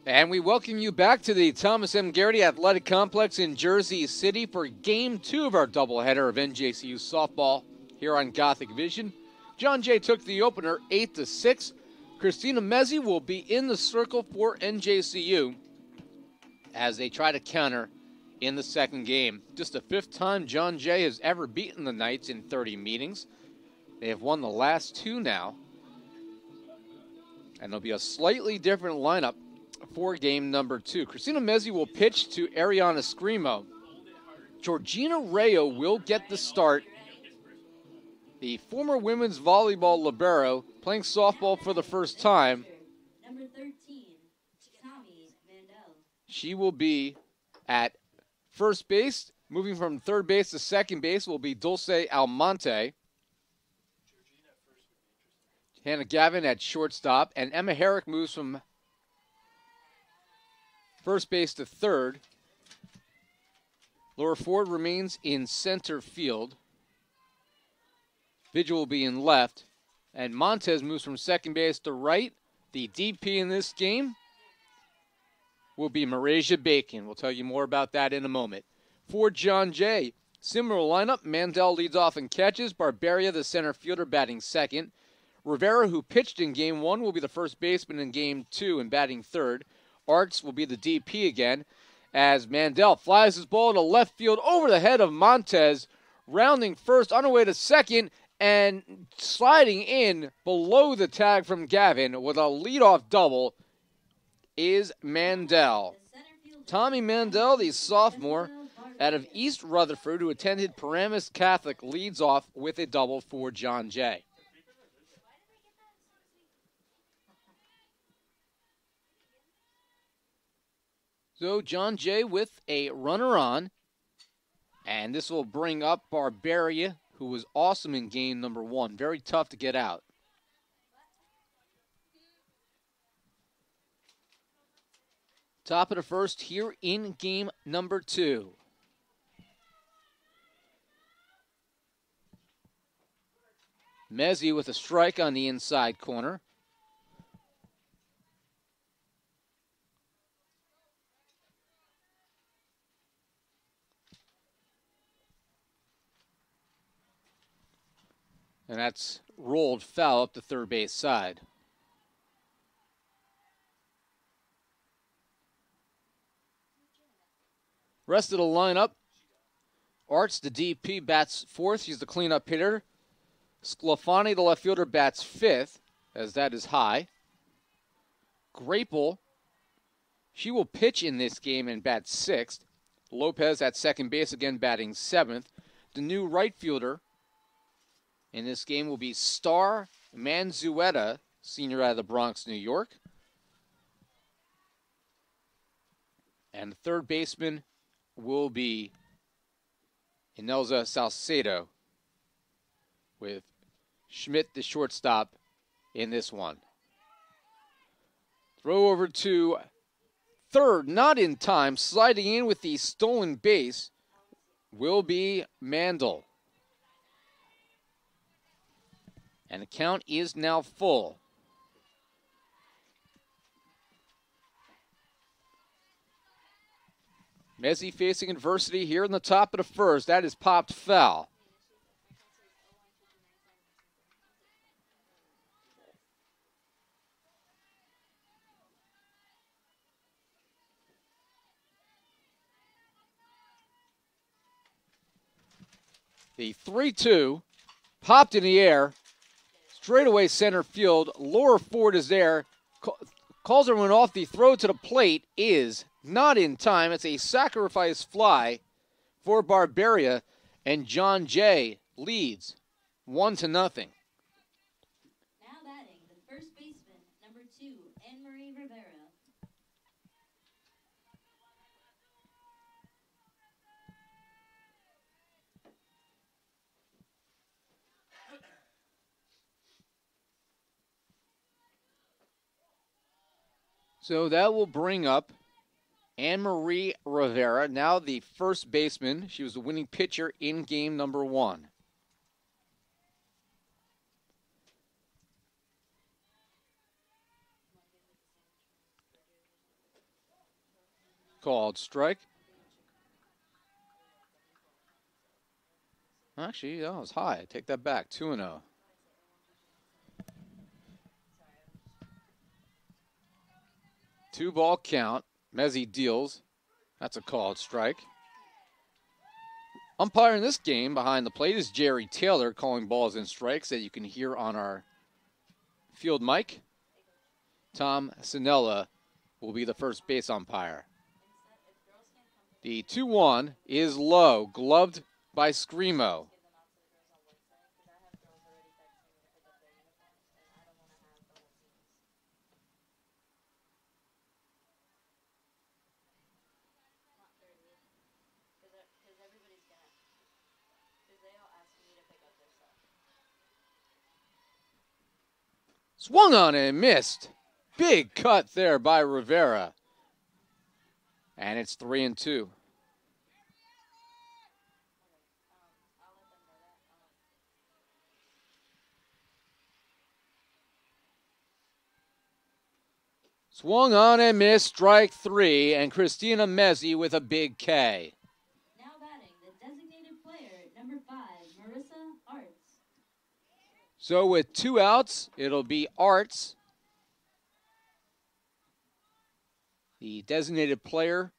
And we welcome you back to the Thomas M. Garrity Athletic Complex in Jersey City for Game 2 of our doubleheader of NJCU Softball here on Gothic Vision. John Jay took the opener 8-6. Jeanine Moseti will be in the circle for NJCU as they try to counter in the second game. Just the fifth time John Jay has ever beaten the Knights in 30 meetings. They have won the last two now. And there'll be a slightly different lineup for game number 2. Jeanine Moseti will pitch to Ariana Scrimo. Georgina Rayo will get the start. The former women's volleyball libero playing softball for the first time. Number 13, Tommy Mandel. She will be at first base. Moving from third base to second base will be Dulce Almonte. Hannah Gavin at shortstop. And Emma Herrick moves from first base to third. Laura Ford remains in center field. Vigil will be in left. And Montez moves from second base to right. The DP in this game will be Marasia Bacon. We'll tell you more about that in a moment. For John Jay, similar lineup. Mandel leads off and catches. Barberia, the center fielder, batting second. Rivera, who pitched in game 1, will be the first baseman in game 2 and batting third. Arts will be the DP again as Mandel flies his ball to left field over the head of Montez, rounding first on her way to second and sliding in below the tag from Gavin with a leadoff double is Mandel. Tommy Mandel, the sophomore out of East Rutherford who attended Paramus Catholic, leads off with a double for John Jay. So John Jay with a runner on. And this will bring up Barberia, who was awesome in game number 1. Very tough to get out. Top of the first here in game number 2. Mezzi with a strike on the inside corner. And that's rolled foul up the third base side. Rest of the lineup. Arts, the DP, bats fourth. He's the cleanup hitter. Sclafani, the left fielder, bats fifth, as that is high. Grapel, she will pitch in this game and bat sixth. Lopez at second base, again batting seventh. The new right fielder in this game will be Star Manzueta, senior out of the Bronx, New York. And the third baseman will be Inelza Salcedo, with Schmidt, the shortstop, in this one. Throw over to third, not in time. Sliding in with the stolen base will be Mandel. And the count is now full. Mezzi facing adversity here in the top of the first. That is popped foul. The 3-2 popped in the air. Straightaway center field. Laura Ford is there. Calls everyone off. The throw to the plate is not in time. It's a sacrifice fly for Barberia. And John Jay leads 1-0. Now batting, the first baseman, number 2, Anne-Marie Rivera. So that will bring up Anne-Marie Rivera, now the first baseman. She was the winning pitcher in game number 1. called strike. Actually, that was high. I take that back. 2-0. Two-ball count. Mezzi deals. That's a called strike. Umpiring this game behind the plate is Jerry Taylor, calling balls and strikes that you can hear on our field mic. Tom Sinella will be the first base umpire. The 2-1 is low, gloved by Screamo. Swung on and missed. Big cut there by Rivera. And it's 3-2. Swung on and missed, strike 3, and Christina Mezzi with a big K. Now batting, the designated player, number 5, Marissa Arts. So with 2 outs, it'll be Arts, the designated player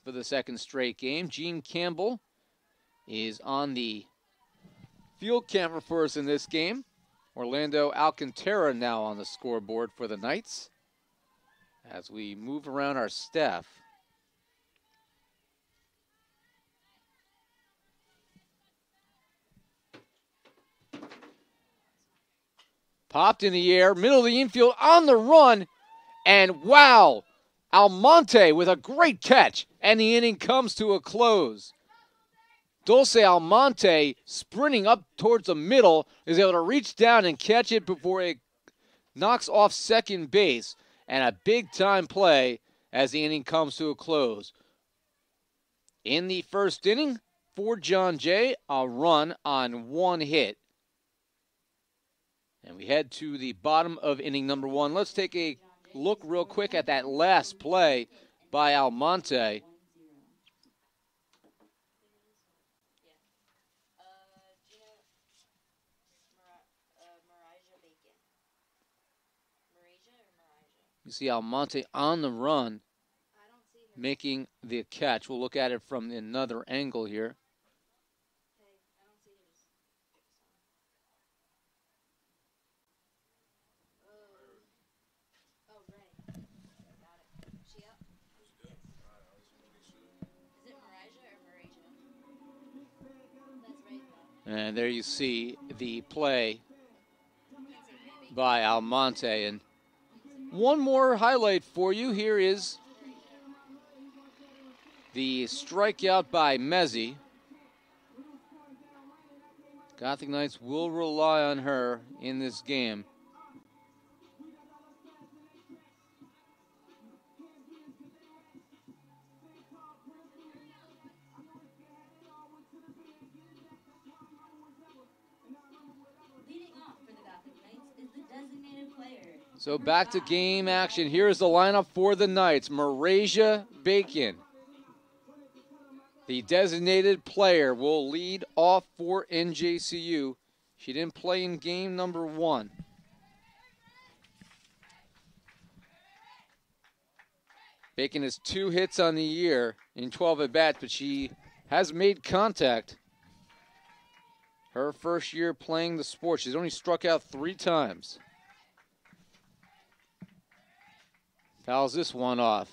for the second straight game. Gene Campbell is on the field camera for us in this game. Orlando Alcantara now on the scoreboard for the Knights as we move around our staff. Popped in the air, middle of the infield, on the run, and wow, Almonte with a great catch, and the inning comes to a close. Dulce Almonte, sprinting up towards the middle, is able to reach down and catch it before it knocks off second base, and a big-time play as the inning comes to a close. In the first inning, for John Jay, a run on 1 hit. And we head to the bottom of inning number 1. Let's take a look real quick at that last play by Almonte. You see Almonte on the run, making the catch. We'll look at it from another angle here. And there you see the play by Almonte. And one more highlight for you. Here is the strikeout by Mezzi. Gothic Knights will rely on her in this game. So back to game action. Here's the lineup for the Knights. Marasia Bacon, the designated player, will lead off for NJCU. She didn't play in game number 1. Bacon has 2 hits on the year in 12 at-bats, but she has made contact. Her first year playing the sport. She's only struck out 3 times. Fouls this one off.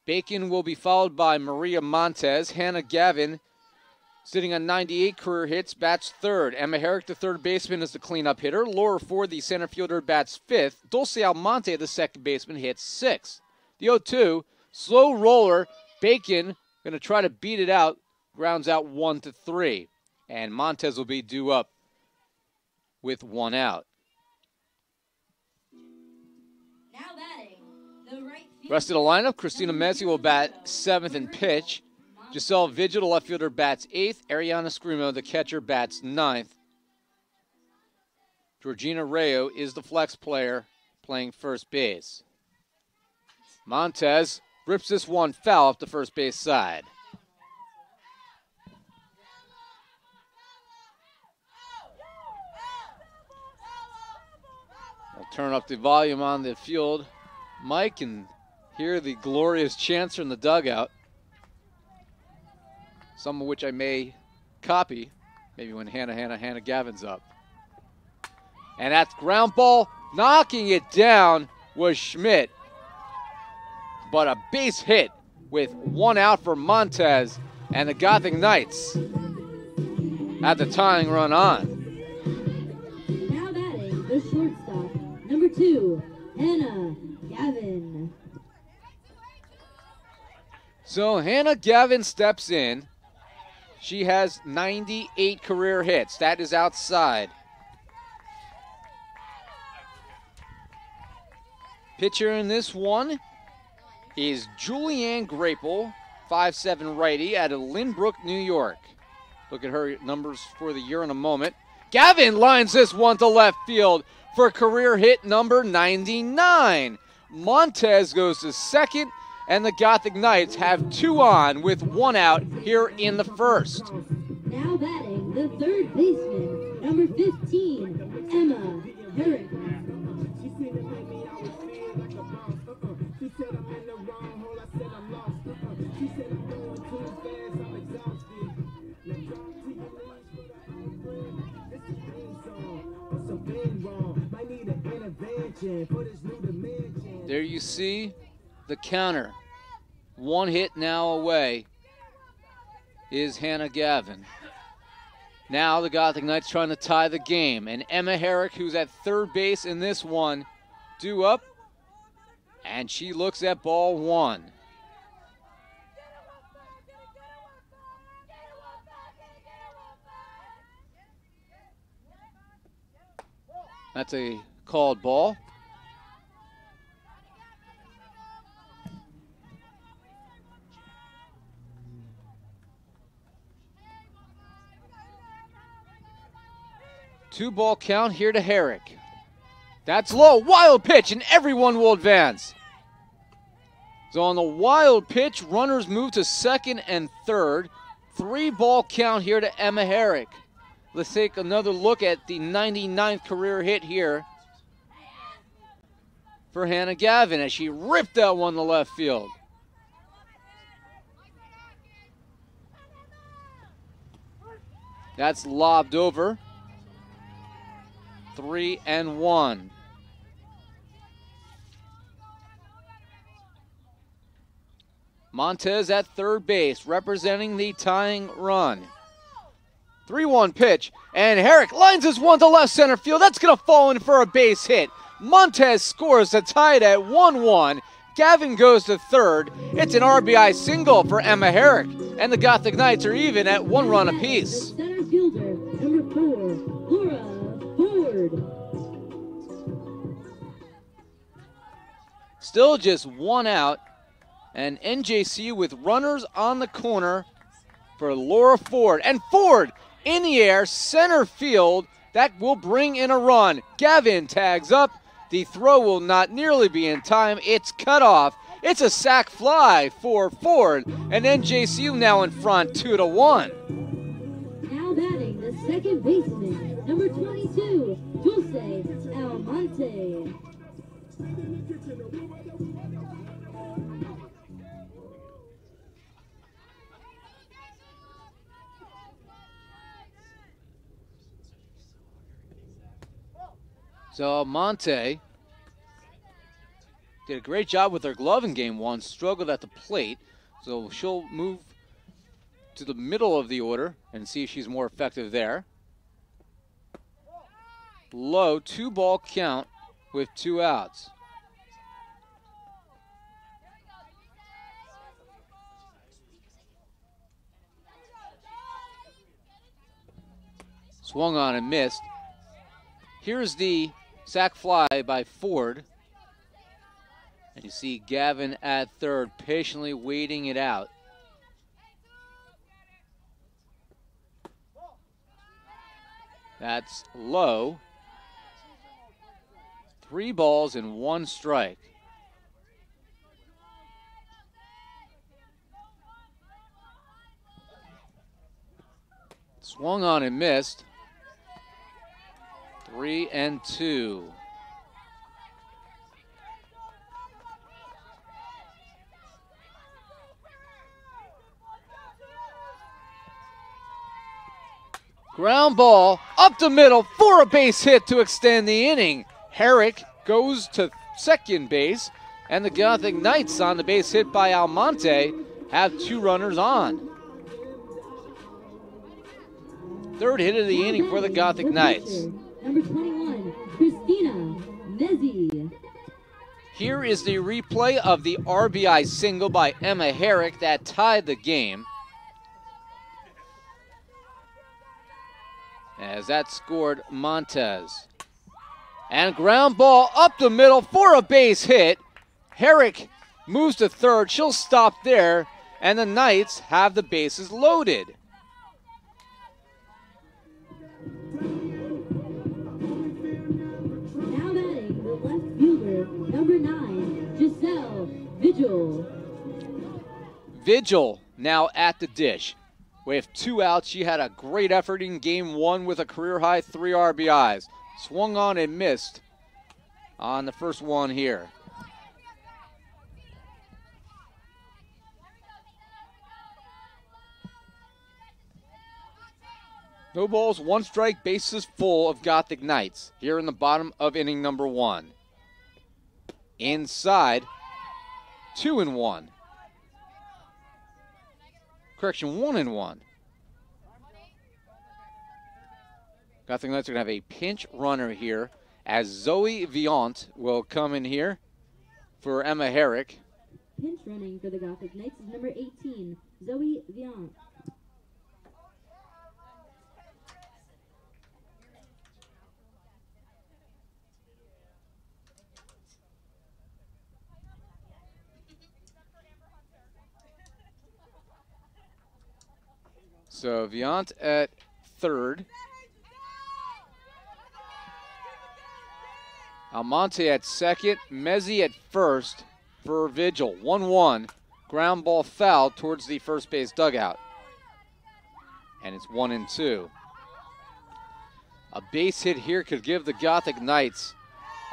Bacon will be followed by Maria Montez. Hannah Gavin, sitting on 98 career hits, bats 3rd. Emma Herrick, the 3rd baseman, is the cleanup hitter. Laura Ford, the center fielder, bats 5th. Dulce Almonte, the 2nd baseman, hits 6th. The 0-2, slow roller. Bacon going to try to beat it out. Grounds out 1-3. And Montez will be due up with 1 out. Rest of the lineup, Christina Mezzi will bat 7th and pitch. Giselle Vigil, the left fielder, bats 8th. Ariana Screamo, the catcher, bats 9th. Georgina Rayo is the flex player playing first base. Montez rips this one foul off the first base side. We'll turn up the volume on the field, Mike, and hear the glorious chants from the dugout. Some of which I may copy, maybe when Hannah Gavin's up. And that's ground ball. Knocking it down was Schmidt. But a base hit with one out for Montez, and the Gothic Knights had the tying run on. Now batting the shortstop, number 2, Hannah Gavin. So Hannah Gavin steps in. She has 98 career hits. That is outside. Pitcher in this one is Julianne Grapel, 5'7" righty out of Lynbrook, New York. Look at her numbers for the year in a moment. Gavin lines this one to left field for career hit number 99. Montez goes to second, and the Gothic Knights have 2 on with 1 out here in the first. Now batting the third baseman, number 15, Emma Herrick. There you see the counter. 1 hit now away is Hannah Gavin. Now the Gothic Knights trying to tie the game. And Emma Herrick, who's at third base in this one, due up. And she looks at ball 1. That's a called ball. Two ball count here to Herrick. That's low, wild pitch, and everyone will advance. So on the wild pitch, runners move to second and third. 3 ball count here to Emma Herrick. Let's take another look at the 99th career hit here for Hannah Gavin as she ripped that one to left field. That's lobbed over. 3-1. Montez at third base, representing the tying run. 3-1 pitch, and Herrick lines this one to left center field. That's going to fall in for a base hit. Montez scores to tie it at 1-1. Gavin goes to third. It's an RBI single for Emma Herrick, and the Gothic Knights are even at 1 run apiece. Center fielder, number 4, Laura Ford. Still just 1 out, and NJCU with runners on the corner for Laura Ford. And Ford in the air, center field. That will bring in a run. Gavin tags up. The throw will not nearly be in time. It's cut off. It's a sac fly for Ford, and NJCU now in front 2-1. Now batting the second baseman, number 22, Dulce Almonte. So Monte did a great job with her glove in game 1, struggled at the plate. So she'll move to the middle of the order and see if she's more effective there. Low 2 ball count with 2 outs. Swung on and missed. Here's the sac fly by Ford. And you see Gavin at third, patiently waiting it out. That's low. 3 balls and 1 strike. Swung on and missed. 3-2. Ground ball up the middle for a base hit to extend the inning. Herrick goes to second base, and the Gothic Knights, on the base hit by Almonte, have 2 runners on. Third hit of the inning for the Gothic Knights. Number 21, Christina Mezzi. Here is the replay of the RBI single by Emma Herrick that tied the game, as that scored Montez. And ground ball up the middle for a base hit. Herrick moves to third. She'll stop there, and the Knights have the bases loaded. Now batting the left fielder, number 9, Giselle Vigil. Vigil now at the dish. With 2 outs, she had a great effort in game 1 with a career-high 3 RBIs. Swung on and missed on the first one here. No balls, 1 strike, bases full of Gothic Knights here in the bottom of inning number 1. Inside, 2-1. Correction, 1-1. Gothic Knights are going to have a pinch runner here as Zoe Viant will come in here for Emma Herrick. Pinch running for the Gothic Knights is number 18, Zoe Viant. So Viant at third. Almonte at second. Mezzi at first for Vigil. 1-1. Ground ball foul towards the first base dugout. And it's 1-2. A base hit here could give the Gothic Knights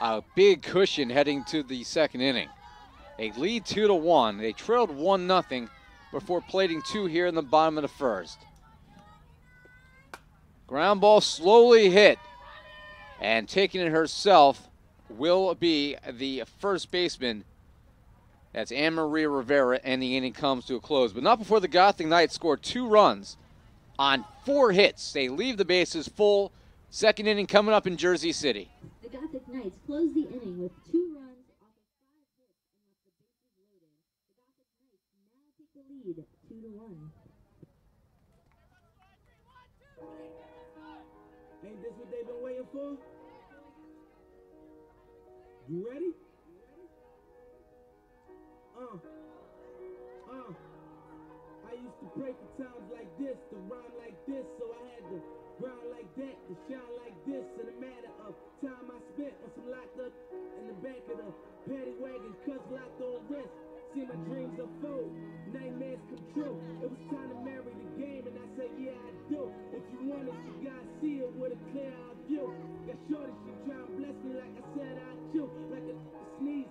a big cushion heading to the second inning. They lead 2-1. They trailed 1-0 before plating 2 here in the bottom of the first. Ground ball slowly hit, and taking it herself will be the first baseman. That's Anne-Marie Rivera, and the inning comes to a close. But not before the Gothic Knights score 2 runs on 4 hits. They leave the bases full. Second inning coming up in Jersey City. The Gothic Knights close the inning with 2 runs off of 5 hits and with the bases loaded. The Gothic Knights now take the lead 2-1. Ain't this what they've been waiting for? You ready? I used to pray for times like this, to rhyme like this, so I had to grind like that, to shine like this. In a matter of time I spent on some locked up in the back of the paddy wagon, cuss locked on wrist. See my dreams unfold, nightmares come true. It was time to marry the game, and I said, yeah, I do. If you want it, you gotta see it with a clear eye view. Got shorty, she trying to bless me like I said I do. Like a sneeze,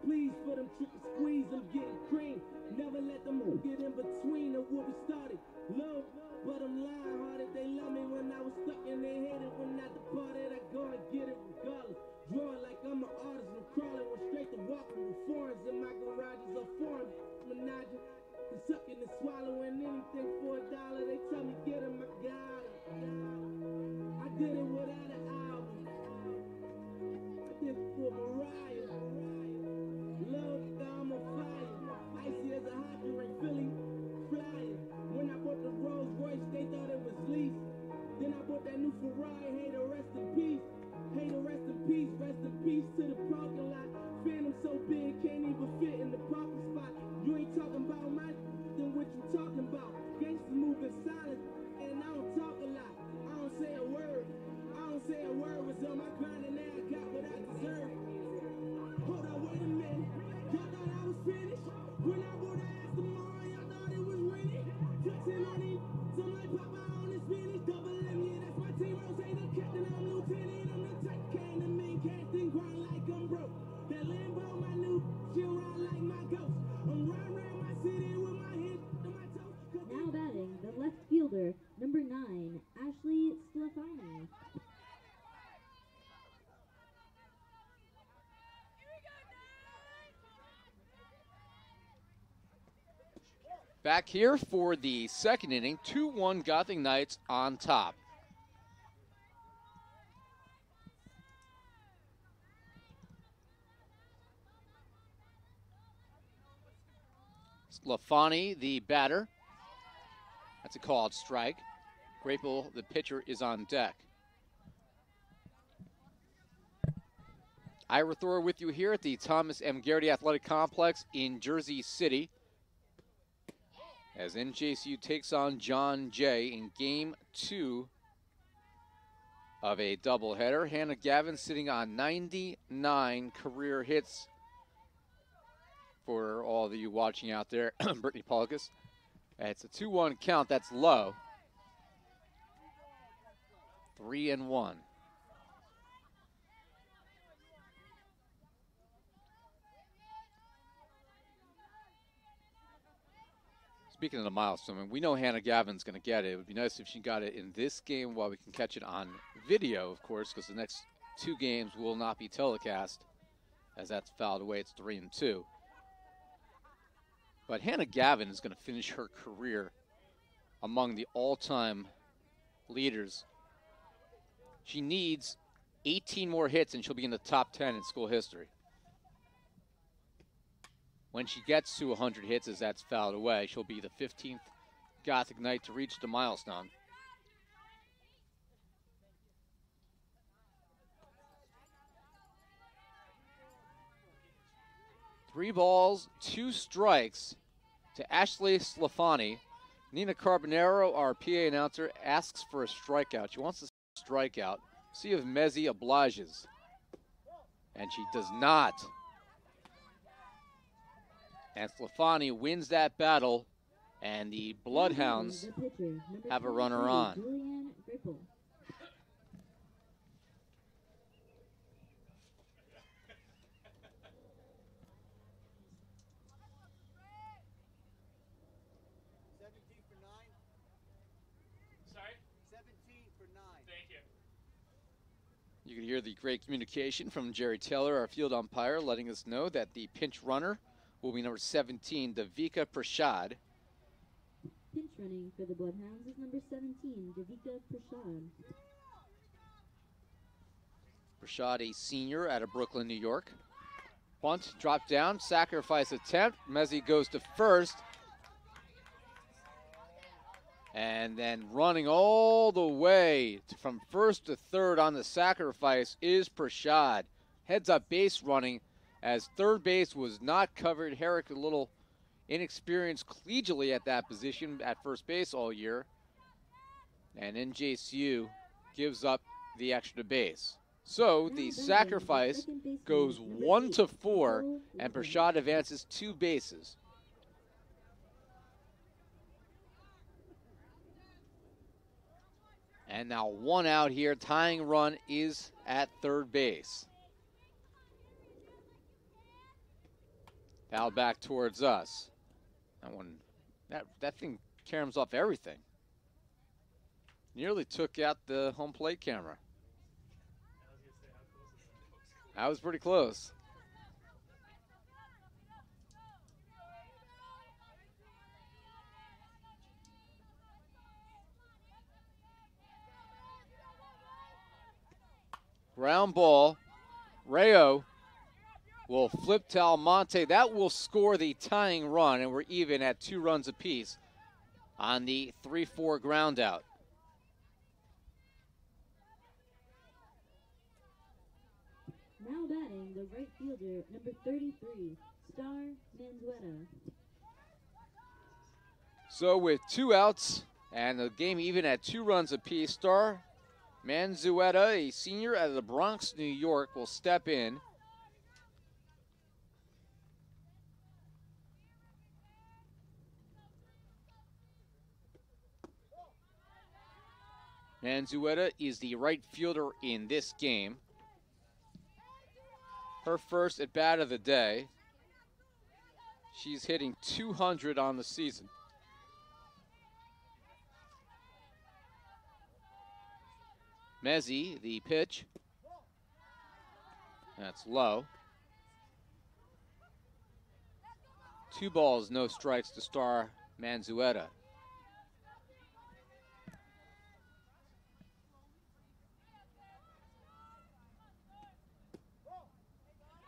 please for them trick and squeeze, I'm getting cream. Never let them get in between of what we started. Low, but I'm lying hearted. They love me when I was stuck and they hated when I departed. I go and get it regardless. Drawing like I'm an artist, I'm crawling, went straight to walking with foreigns in my garages are foreign. Menaging, and sucking and swallowing anything for $1. They tell me get him, I got him. I did it without an album. I did it for Mariah. Love down Back here for the second inning, 2-1 Gotham Knights on top. Lafani, the batter. That's a called strike. Grapel, the pitcher, is on deck. Ira Thor with you here at the Thomas M. Garrity Athletic Complex in Jersey City as NJCU takes on John Jay in Game 2 of a doubleheader. Hannah Gavin sitting on 99 career hits for all of you watching out there. Brittany Polkus. It's a 2-1 count. That's low. 3-1. Speaking of the milestone, we know Hannah Gavin's going to get it. It would be nice if she got it in this game while we can catch it on video, of course, because the next two games will not be telecast as that's fouled away. It's 3-2. But Hannah Gavin is going to finish her career among the all-time leaders. She needs 18 more hits and she'll be in the top 10 in school history. When she gets to 100 hits as that's fouled away, she'll be the 15th Gothic Knight to reach the milestone. Three balls, two strikes to Ashley Slafani. Nina Carbonaro, our PA announcer, asks for a strikeout. She wants a strikeout. See if Mezzi obliges. And she does not. And Slafani wins that battle, and the Bloodhounds have a runner on. You can hear the great communication from Jerry Taylor, our field umpire, letting us know that the pinch runner will be number 17, Davika Prashad. Pinch running for the Bloodhounds is number 17, Davika Prashad. Prashad, a senior out of Brooklyn, New York. Bunt, drop down, sacrifice attempt. Mezzi goes to first. And then running all the way from first to third on the sacrifice is Prashad. Heads up base running as third base was not covered. Herrick a little inexperienced collegially at that position at first base all year. And NJCU gives up the extra base. So the sacrifice goes 1-4 and Prashad advances 2 bases. And now 1 out here. Tying run is at third base. Foul back towards us. That thing caroms off everything. Nearly took out the home plate camera. That was pretty close. Ground ball. Rayo will flip to Almonte. That will score the tying run, and we're even at 2 runs apiece on the 3-4 ground out. Now batting, the right fielder, number 33, Star Manzueta. So with 2 outs and the game even at 2 runs apiece, Star Manzueta, a senior out of the Bronx, New York, will step in. Manzueta is the right fielder in this game. Her first at bat of the day. She's hitting 200 on the season. Mezzi, the pitch. That's low. 2 balls, no strikes to Star Manzueta.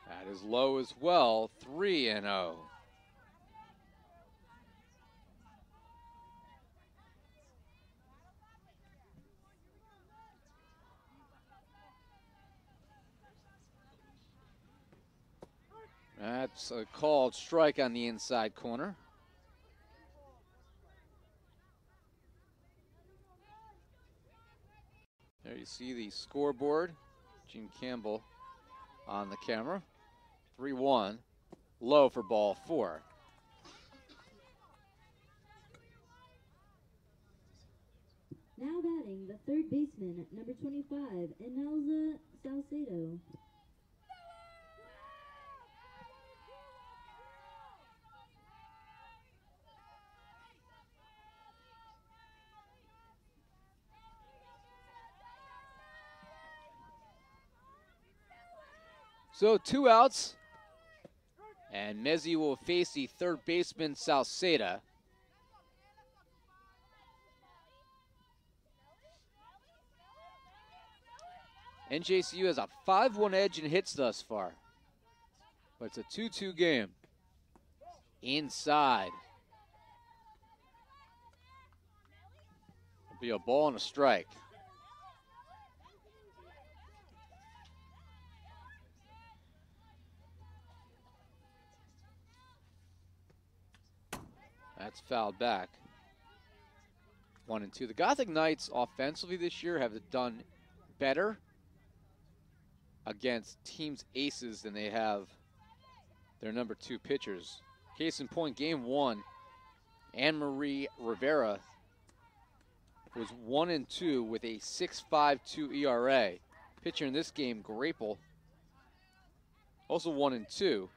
That is low as well, 3-0. That's a called strike on the inside corner. There you see the scoreboard. Gene Campbell on the camera. 3-1, low for ball 4. Now batting, the third baseman, number 25, Enelza Salcedo. So 2 outs, and Mezzi will face the third baseman, Salceda. NJCU has a 5-1 edge in hits thus far, but it's a 2-2 game. Inside. It'll be a ball and a strike. That's fouled back. 1-2. The Gothic Knights offensively this year have done better against teams' aces than they have their number 2 pitchers. Case in point, game 1, Anne-Marie Rivera was 1-2 with a 6.52 ERA. Pitcher in this game, Grapel, also 1-2.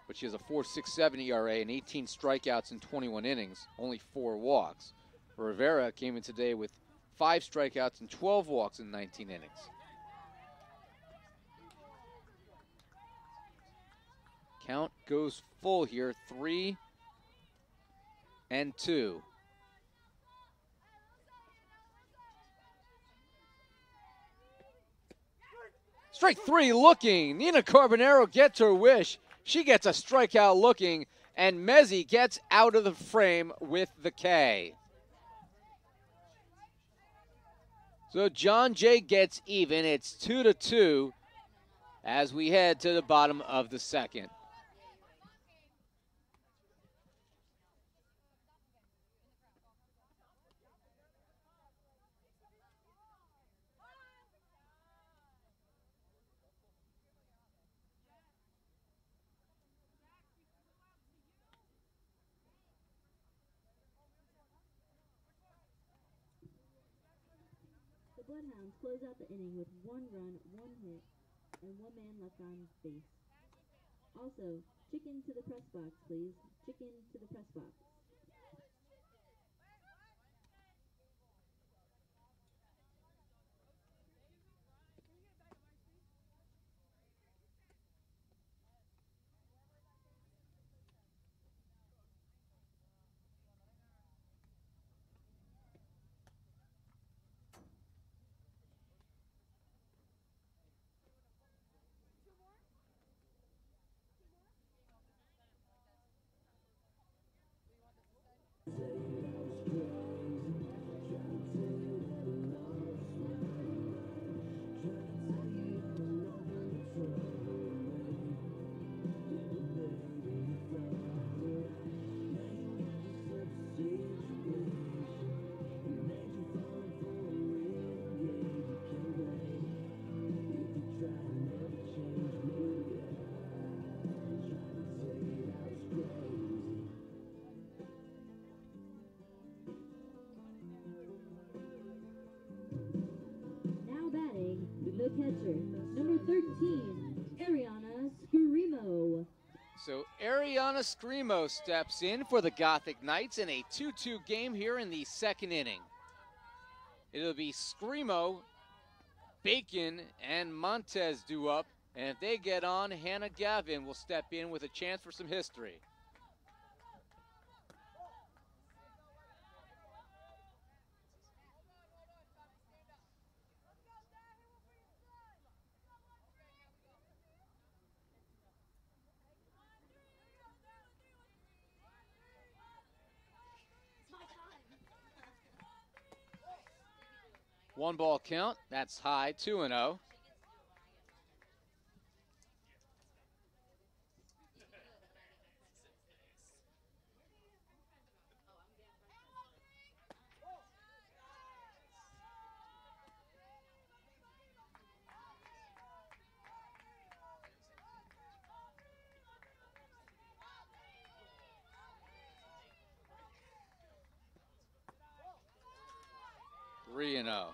But she has a 4.67 ERA and 18 strikeouts in 21 innings, only 4 walks. Rivera came in today with 5 strikeouts and 12 walks in 19 innings. Count goes full here, 3-2. Strike 3 looking. Nina Carbonero gets her wish. She gets a strikeout looking, and Mezzi gets out of the frame with the K. So John Jay gets even. It's 2-2 as we head to the bottom of the second. The Bloodhounds close out the inning with 1 run, 1 hit, and 1 man left on base. Also, chicken to the press box, please. Chicken to the press box. The catcher, number 13, Ariana Scrimo. So Ariana Scrimo steps in for the Gothic Knights in a 2-2 game here in the second inning. It'll be Scrimo, Bacon, and Montez due up. And if they get on, Hannah Gavin will step in with a chance for some history. One ball count. That's high, 2-0. Three and 0.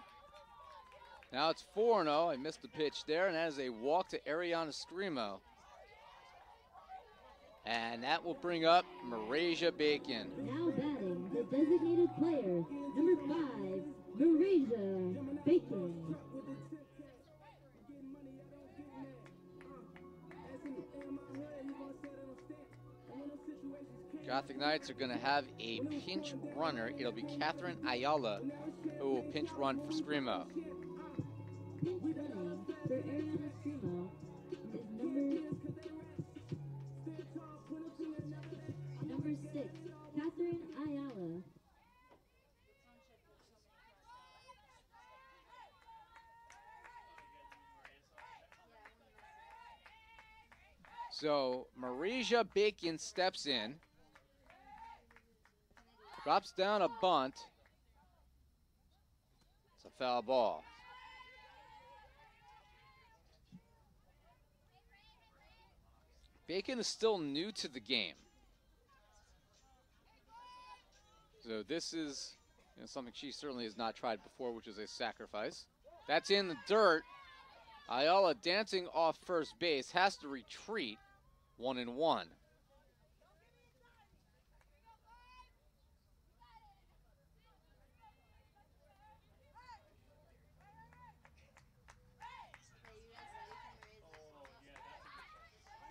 Now it's 4-0. I missed the pitch there, and that is a walk to Ariana Scrimo. And that will bring up Marasia Bacon. Now batting, the designated player, number 5, Marasia Bacon. Gothic Knights are going to have a pinch runner. It'll be Catherine Ayala who will pinch run for Scrimo. Pinch running for Ariana Scrimo is number 6, Catherine Ayala. So Marasia Bacon steps in, drops down a bunt. It's a foul ball. Bacon is still new to the game. So this is something she certainly has not tried before, which is a sacrifice. That's in the dirt. Ayala dancing off first base, has to retreat, 1-1.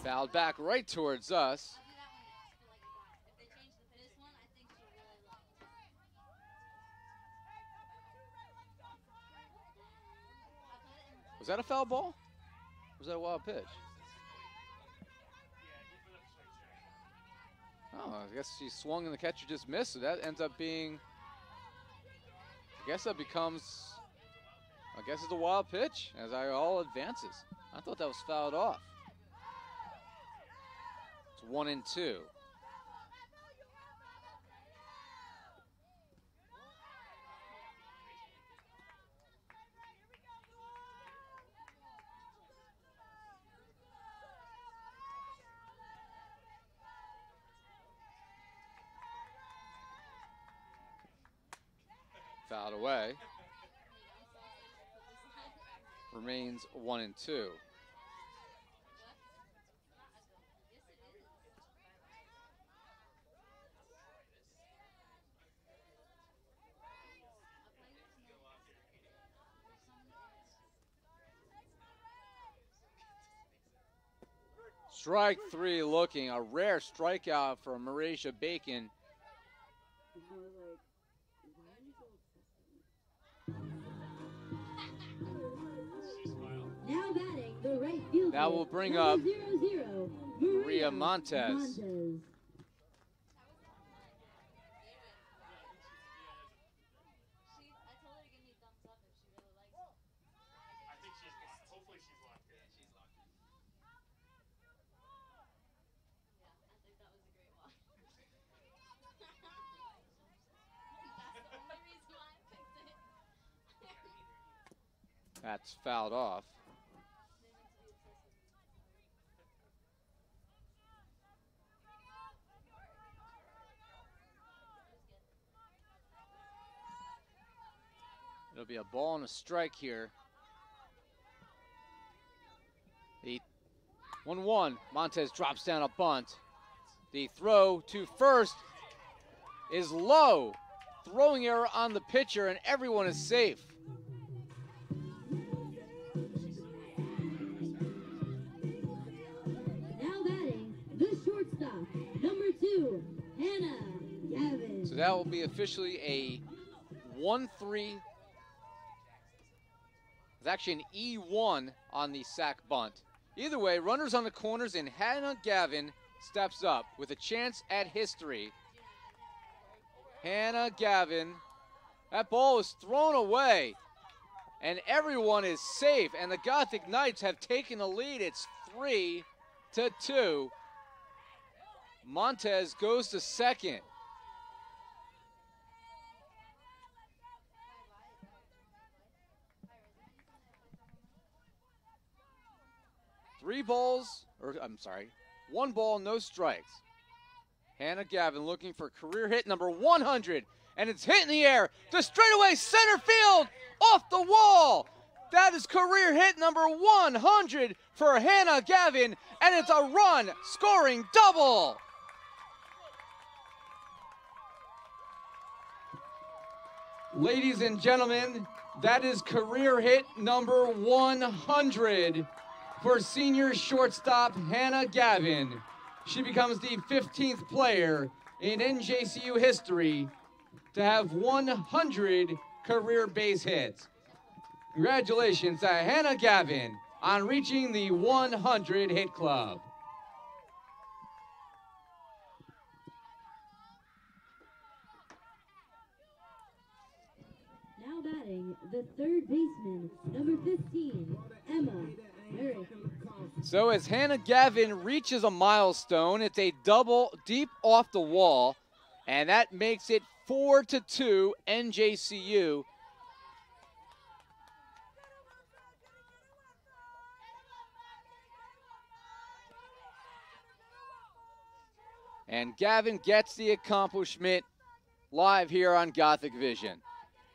Fouled back right towards us. Was that a foul ball? Or was that a wild pitch? Oh, I guess she swung and the catcher just missed, so that ends up being, I guess that becomes, I guess it's a wild pitch as Ayala advances. I thought that was fouled off. It's 1-2. Fouled away. Remains 1-2. Strike 3 looking, a rare strikeout for Marasia Bacon. Now batting, the right fielder. That will bring up 0-0, Maria Montez. That's fouled off. It'll be a ball and a strike here. The 1-1. Montez drops down a bunt. The throw to first is low. Throwing error on the pitcher, and everyone is safe. So that will be officially a 1-3. It's actually an E1 on the sack bunt. Either way, runners on the corners, and Hannah Gavin steps up with a chance at history. Hannah Gavin, that ball is thrown away. and everyone is safe, and the Gothic Knights have taken the lead. It's 3-2. Montez goes to second. One ball, no strikes. Hannah Gavin looking for career hit number 100, and it's hit in the air to straightaway center field, off the wall. That is career hit number 100 for Hannah Gavin, and it's a run-scoring double. Ladies and gentlemen, that is career hit number 100 for senior shortstop Hannah Gavin. She becomes the 15th player in NJCU history to have 100 career base hits. Congratulations to Hannah Gavin on reaching the 100 hit club. Now batting, the third baseman, number 15, Emma Merrick. So as Hannah Gavin reaches a milestone, it's a double deep off the wall, and that makes it 4-2 NJCU. And Gavin gets the accomplishment live here on Gothic Vision.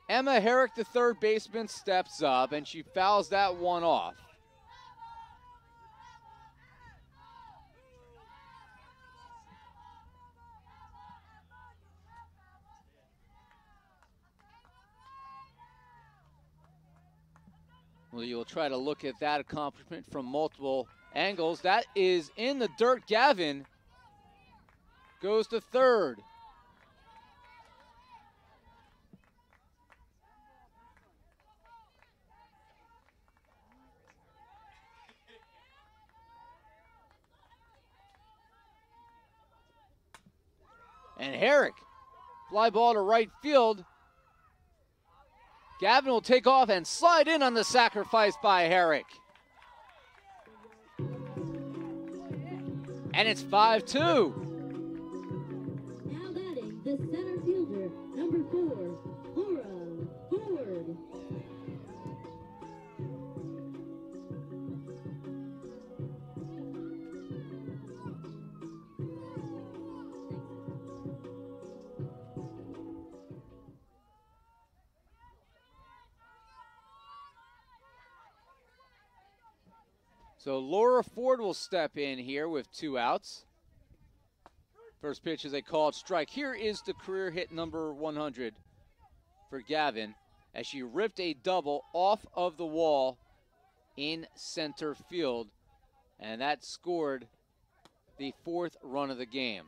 Emma Herrick, the third baseman, steps up, and she fouls that one off. Well, you'll try to look at that accomplishment from multiple angles. That is in the dirt. Gavin goes to third. And Herrick, fly ball to right field. Gavin will take off and slide in on the sacrifice by Herrick. And it's 5-2. Now batting, the center fielder, number 4, Ira Thor. So Laura Ford will step in here with 2 outs. First pitch is a called strike. Here is the career hit number 100 for Gavin as she ripped a double off of the wall in center field, and that scored the 4th run of the game.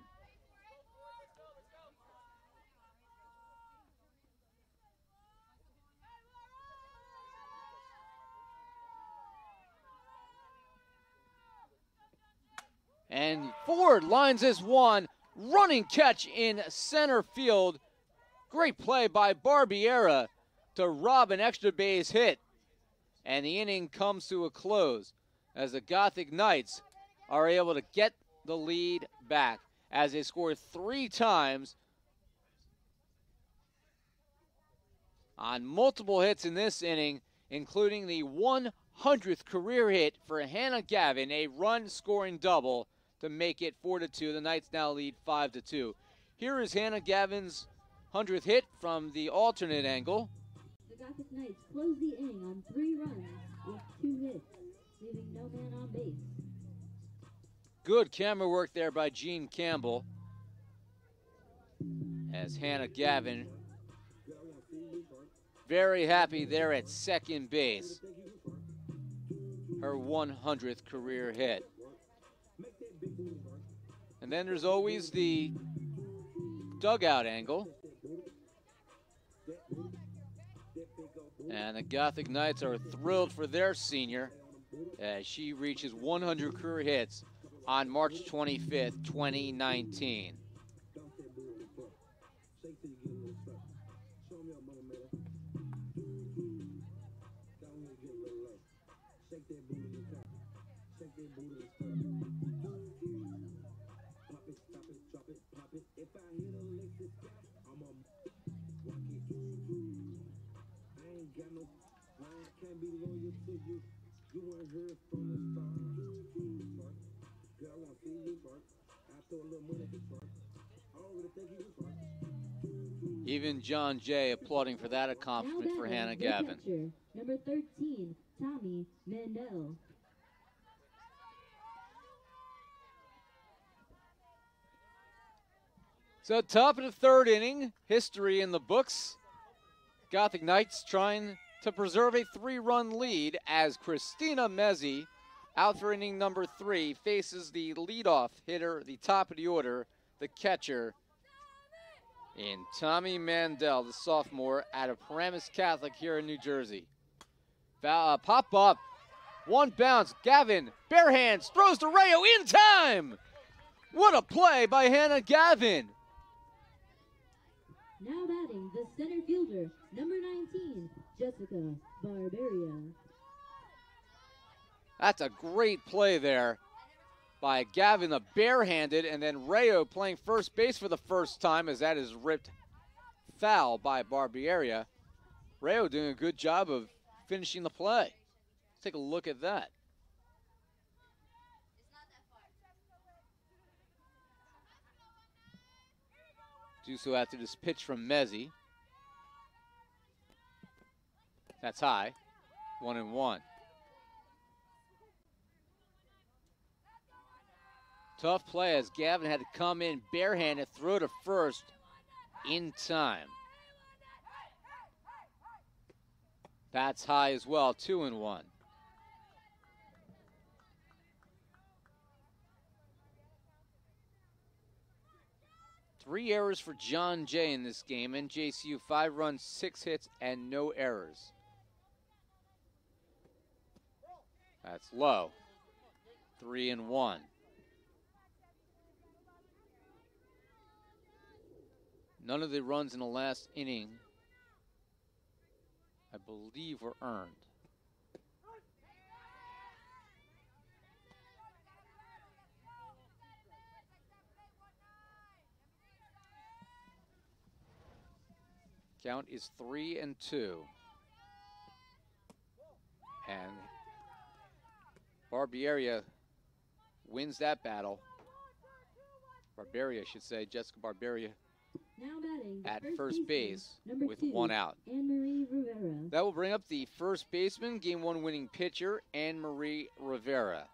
And Ford lines this one, running catch in center field. Great play by Barbiera to rob an extra base hit. And the inning comes to a close as the Gothic Knights are able to get the lead back as they score 3 times on multiple hits in this inning, including the 100th career hit for Hannah Gavin, a run-scoring double to make it 4-2. The Knights now lead 5-2. Here is Hannah Gavin's 100th hit from the alternate angle. The Gothic Knights close the inning on 3 runs with 2 hits, leaving no man on base. Good camera work there by Jean Campbell as Hannah Gavin very happy there at second base. Her 100th career hit. And then there's always the dugout angle. And the Gothic Knights are thrilled for their senior as she reaches 100 career hits on March 25th, 2019. me get a little low. Shake that booty and stop. Shake that booty and stop. Pop it, stop it, drop it, pop it. If I hit a lick this guy, I'm a rock it. I ain't got no, I can't be loyal to you. You weren't here from the start. Girl, I wanna see you first. I throw a little money at the front. I don't really think he was first. Even John Jay applauding for that accomplishment for Hannah Gavin. Catcher, number 13, Tommy Mandel. So top of the third inning, history in the books. Gothic Knights trying to preserve a 3-run lead as Christina Mezzi, out for inning number 3, faces the leadoff hitter, the top of the order, the catcher, in Tommy Mandel, the sophomore out of Paramus Catholic here in New Jersey. Pop up, one bounce, Gavin, bare hands, throws to Rayo in time! What a play by Hannah Gavin! Now batting the center fielder, number 19, Jessica Barberia. That's a great play there by Gavin, the barehanded, and then Rayo playing first base for the first time as that is ripped foul by Barberia. Rayo doing a good job of finishing the play. Let's take a look at that. Do so after this pitch from Mezzi. That's high. 1-1. Tough play as Gavin had to come in barehanded, throw to first in time. That's high as well, 2-1. Three errors for John Jay in this game. NJCU 5 runs, 6 hits, and no errors. That's low. 3-1. None of the runs in the last inning, I believe, were earned. Count is 3-2. And Barberia wins that battle. Barberia, I should say, Jessica Barberia Now batting at the first base number with 2, 1 out. Anne-Marie Rivera. That will bring up the first baseman, Game 1 winning pitcher, Anne-Marie Rivera.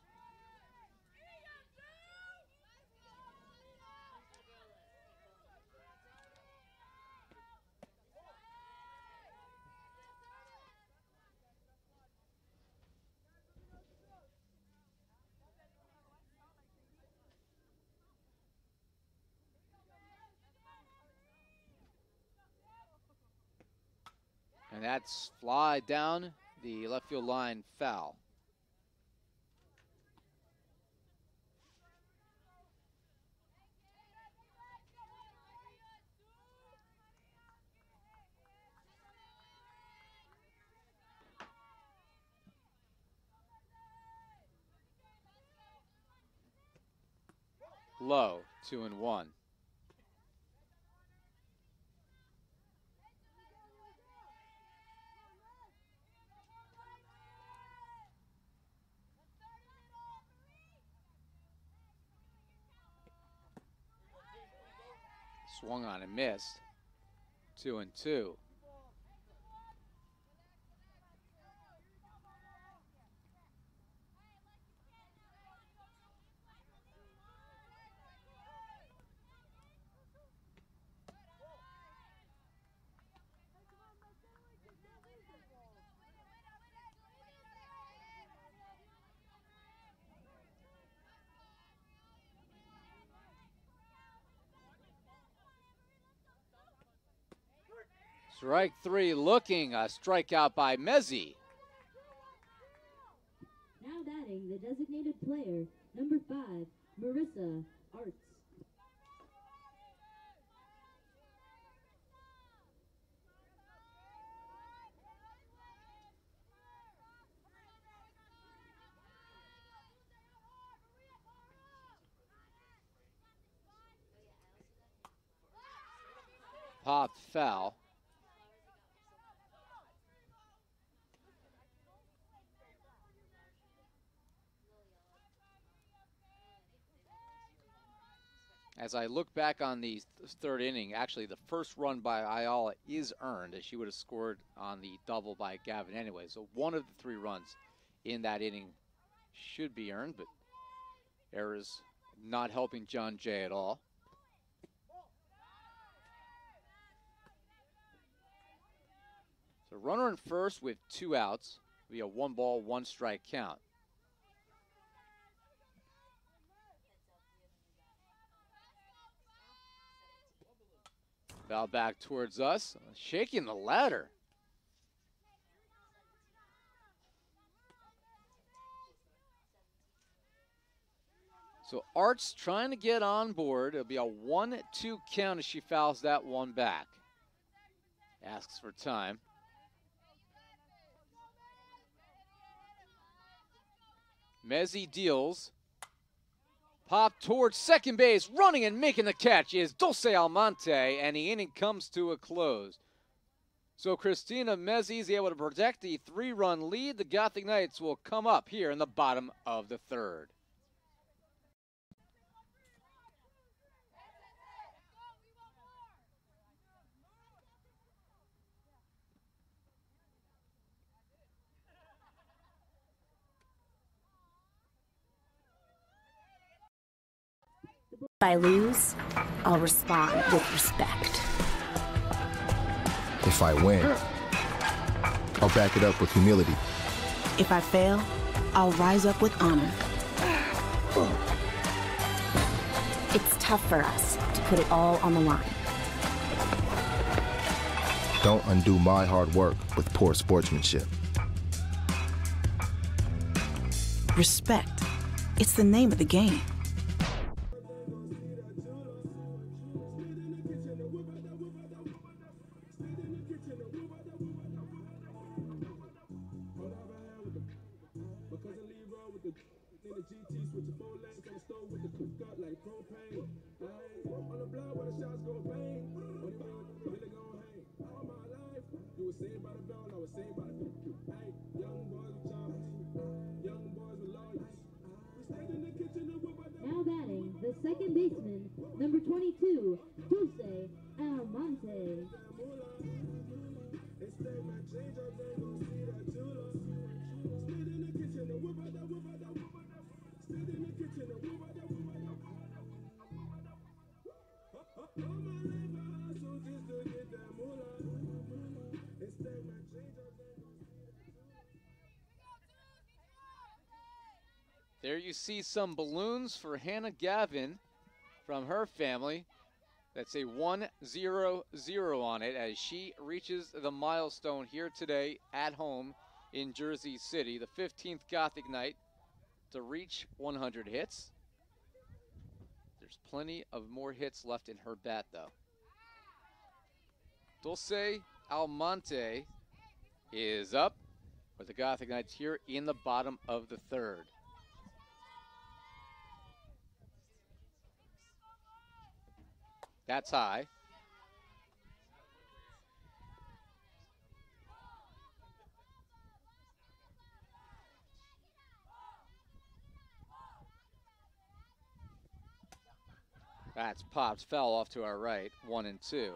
And that's fly down the left field line, foul. Low, 2-1. Swung on and missed. 2-2. Strike 3 looking, a strikeout by Mezzi. Now batting the designated player, number 5, Marissa Arts. popped foul. As I look back on the third inning, actually the first run by Ayala is earned, as she would have scored on the double by Gavin anyway. So one of the 3 runs in that inning should be earned, but errors not helping John Jay at all. So runner in first with 2 outs. It'll be a 1-ball, 1-strike count. Foul back towards us, shaking the ladder. So Art's trying to get on board. It'll be a 1-2 count as she fouls that one back. Asks for time. Mezzi deals. Pop towards second base, running and making the catch is Dulce Almonte, and the inning comes to a close. So Christina Mezzi is able to protect the 3-run lead. The Gothic Knights will come up here in the bottom of the third. If I lose, I'll respond with respect. If I win, I'll back it up with humility. If I fail, I'll rise up with honor. It's tough for us to put it all on the line. Don't undo my hard work with poor sportsmanship. Respect. It's the name of the game. Now batting, the second baseman, number 22, Dulce Almonte. There you see some balloons for Hannah Gavin from her family. That's a 1-0-0 on it as she reaches the milestone here today at home in Jersey City, the 15th Gothic Knight to reach 100 hits. There's plenty of more hits left in her bat, though. Dulce Almonte is up for the Gothic Knights here in the bottom of the third. That's high. That's popped, fell off to our right, 1-2.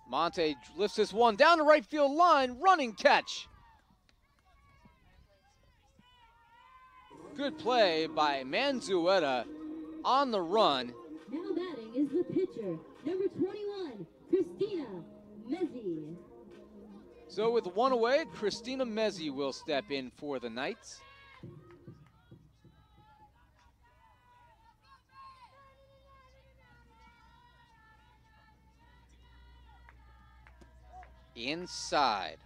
Monte lifts this one down the right field line, running catch. Good play by Manzueta on the run. Now batting is the pitcher, number 21, Christina Mezzi. So with one away, Christina Mezzi will step in for the Knights. Inside.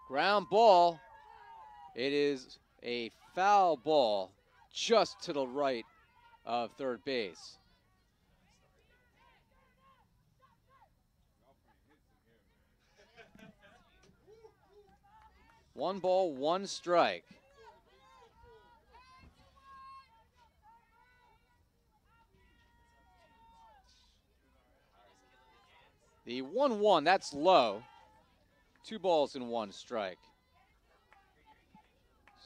Ground ball It is a foul ball just to the right of third base. One ball, one strike. The 1-1, that's low. 2 balls and 1 strike.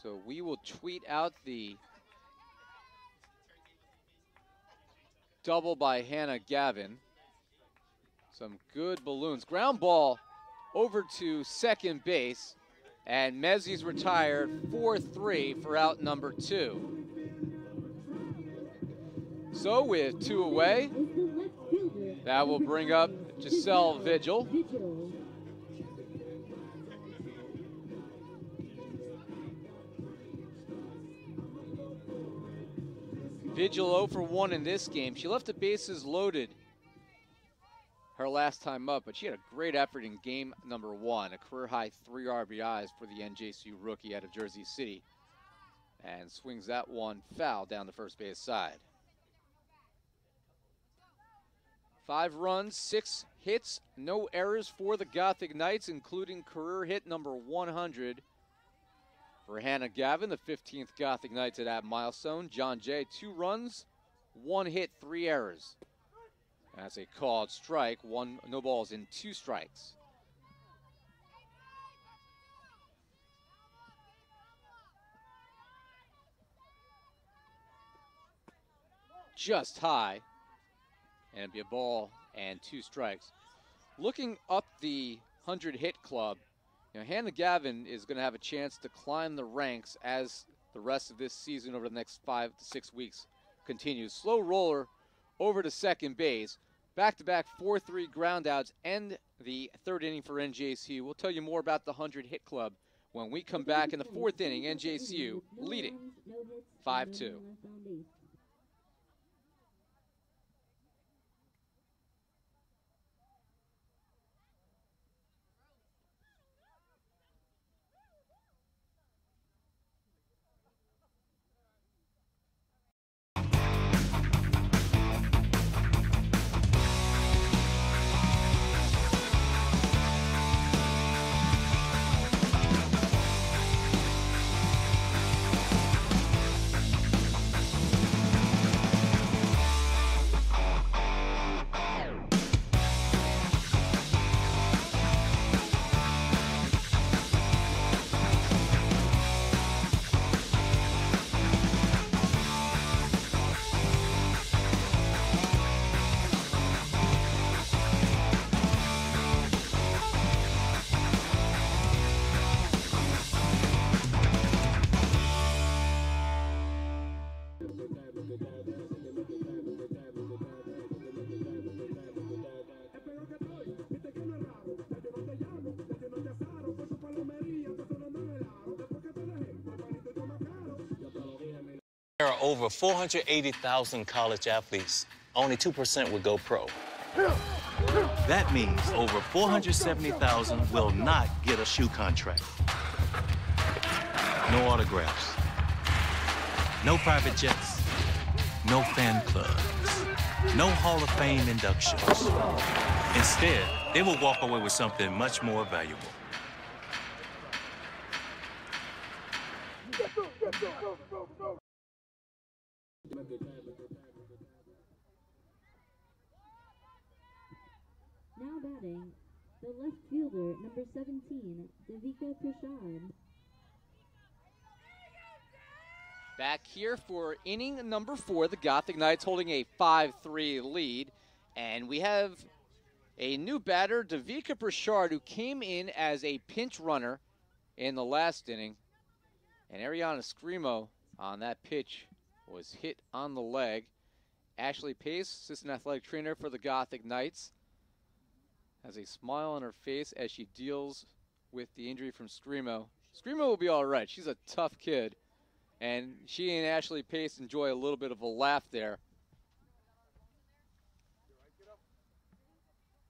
So we will tweet out the double by Hannah Gavin. Some good balloons. Ground ball over to second base. And Mezzi's retired 4-3 for out number 2. So with 2 away, that will bring up Giselle Vigil. Vigil 0 for 1 in this game. She left the bases loaded her last time up, but she had a great effort in game number 1. A career-high 3 RBIs for the NJCU rookie out of Jersey City. And swings that one foul down the first base side. 5 runs, 6 hits, no errors for the Gothic Knights, including career hit number 100 for Hannah Gavin, the 15th Gothic Knights at that milestone. John Jay, 2 runs, 1 hit, 3 errors. That's a called strike, 1 no balls and 2 strikes. Just high, and it'd be a ball and 2 strikes. Looking up the 100 hit club, Hannah Gavin is going to have a chance to climb the ranks as the rest of this season over the next 5 to 6 weeks continues. Slow roller over to second base. Back-to-back 4-3 groundouts end the 3rd inning for NJCU. We'll tell you more about the 100 hit club when we come back in the 4th inning. NJCU leading 5-2. There are over 480,000 college athletes. Only 2% would go pro. That means over 470,000 will not get a shoe contract. No autographs. No private jets. No fan clubs. No Hall of Fame inductions. Instead, they will walk away with something much more valuable. Now batting, the left fielder, number 17, Devika Prashad. Back here for inning number 4, the Gothic Knights holding a 5-3 lead. And we have a new batter, Devika Prashad, who came in as a pinch runner in the last inning. And Ariana Scrimo on that pitch was hit on the leg. Ashley Pace, assistant athletic trainer for the Gothic Knights, has a smile on her face as she deals with the injury from Scrimo. Scrimo will be all right. She's a tough kid. And she and Ashley Pace enjoy a little bit of a laugh there.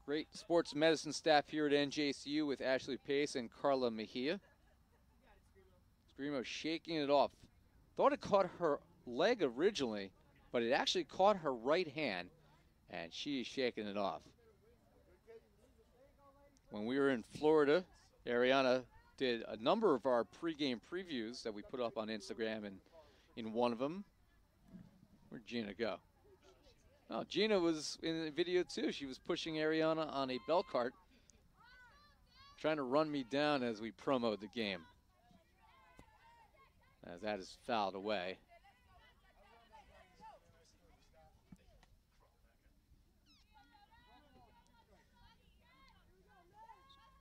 Great sports medicine staff here at NJCU with Ashley Pace and Carla Mejia. Scrimo shaking it off. Thought it caught her leg originally, but it actually caught her right hand, and she is shaking it off. When we were in Florida, Ariana did a number of our pregame previews that we put up on Instagram, and in one of them, where'd Gina go? Oh, Gina was in the video too. She was pushing Ariana on a bell cart, trying to run me down as we promoted the game. As that is fouled away.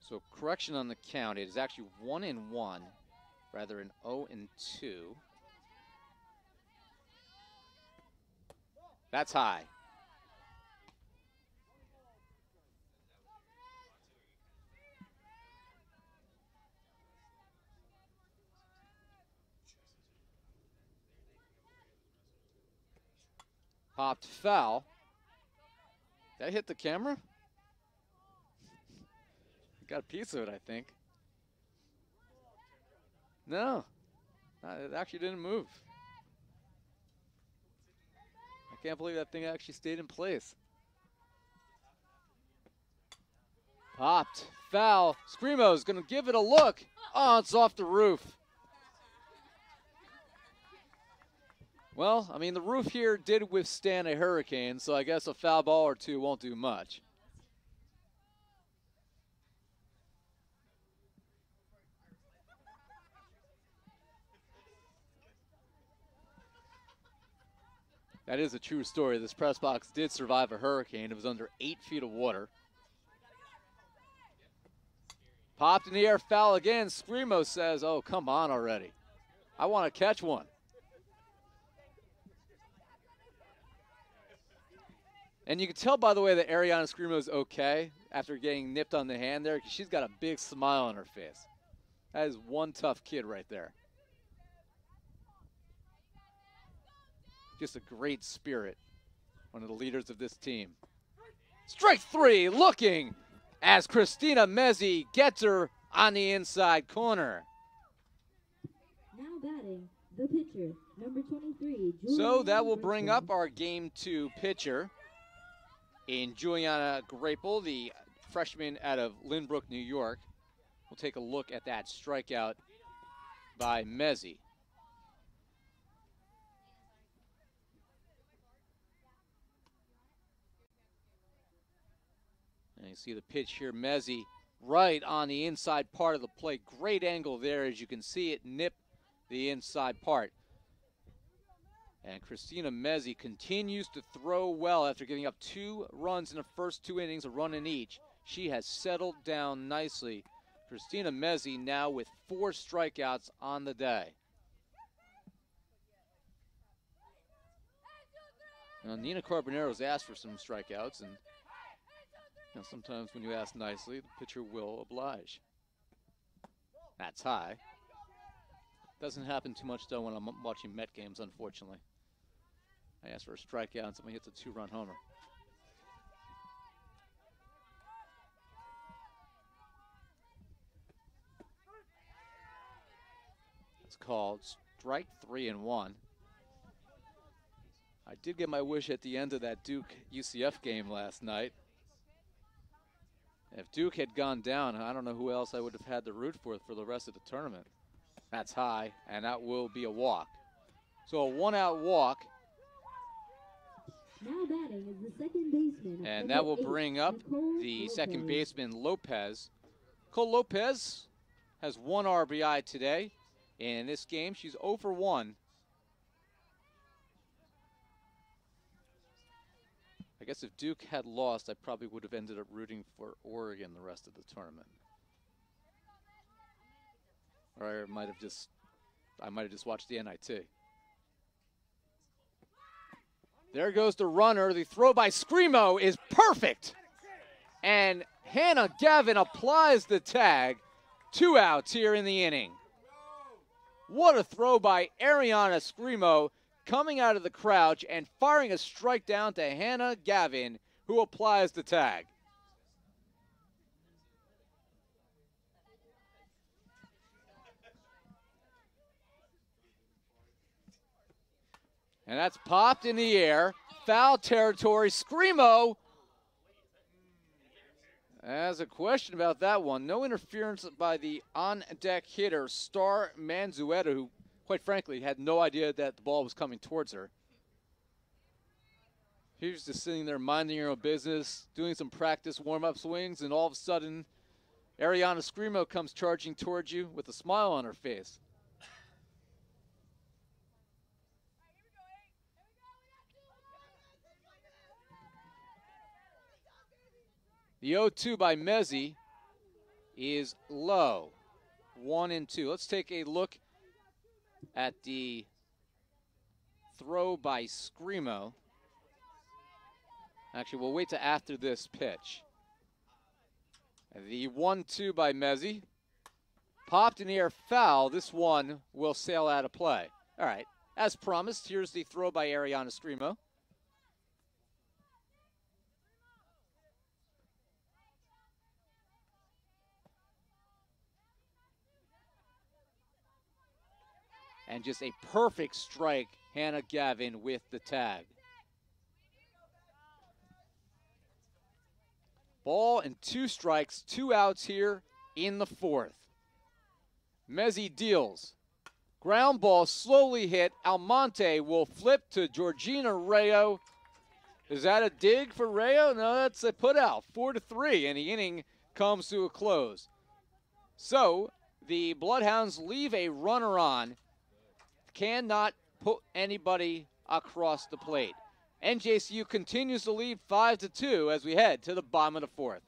So correction on the count. It is actually 1-1, rather than 0-2. That's high. Popped foul. That hit the camera? Got a piece of it, I think. No, it actually didn't move. I can't believe that thing actually stayed in place. Popped, foul. Scrimo's gonna give it a look. Oh, it's off the roof. Well, I mean, the roof here did withstand a hurricane, so I guess a foul ball or two won't do much. That is a true story. This press box did survive a hurricane. It was under 8 feet of water. Popped in the air, foul again. Scrimo says, oh, come on already. I want to catch one. And you can tell, by the way, that Ariana Scrimo's okay after getting nipped on the hand there, because she's got a big smile on her face. That is one tough kid right there. Just a great spirit. One of the leaders of this team. Strike three, looking as Christina Mezzi gets her on the inside corner. Now batting, the pitcher, number 23. So that will bring up our Game 2 pitcher in Juliana Grapel, the freshman out of Lynbrook, New York. We'll take a look at that strikeout by Mezzi. And you see the pitch here, Mezzi right on the inside part of the plate. Great angle there, as you can see it nip the inside part. And Christina Mezzi continues to throw well after giving up 2 runs in the first 2 innings, a run in each. She has settled down nicely. Christina Mezzi now with 4 strikeouts on the day. Now, Nina Carbonero's asked for some strikeouts, and sometimes when you ask nicely, the pitcher will oblige. That's high. Doesn't happen too much, though, when I'm watching Met games, unfortunately. I asked for a strikeout, and somebody hits a 2-run homer. It's called strike 3-1. I did get my wish at the end of that Duke-UCF game last night. If Duke had gone down, I don't know who else I would have had to root for the rest of the tournament. That's high, and that will be a walk. So a 1-out walk. Now batting is the second baseman. And that will bring up the second baseman, Lopez. Nicole Lopez has 1 RBI today. In this game, she's 0 for 1. I guess if Duke had lost, I probably would have ended up rooting for Oregon the rest of the tournament. Or I might have just watched the NIT. There goes the runner. The throw by Scrimo is perfect. And Hannah Gavin applies the tag. 2 outs here in the inning. What a throw by Ariana Scrimo, coming out of the crouch and firing a strike down to Hannah Gavin, who applies the tag. And that's popped in the air. Foul territory. Screamo has a question about that one. No interference by the on-deck hitter, Star Manzueta, who, quite frankly, had no idea that the ball was coming towards her. He was just sitting there minding her own business, doing some practice warm-up swings, and all of a sudden, Ariana Screamo comes charging towards you with a smile on her face. The 0-2 by Mezzi is low, 1-2. Let's take a look at the throw by Screamo. Actually, we'll wait till after this pitch. The 1-2 by Mezzi. Popped in the air, foul. This one will sail out of play. All right, as promised, here's the throw by Ariana Screamo. And just a perfect strike, Hannah Gavin with the tag. Ball and 2 strikes, 2 outs here in the 4th. Mezzi deals. Ground ball slowly hit. Almonte will flip to Georgina Rayo. Is that a dig for Rayo? No, that's a put out. 4-3, and the inning comes to a close. So the Bloodhounds leave a runner on. Cannot put anybody across the plate. NJCU continues to lead 5-2 as we head to the bottom of the 4th.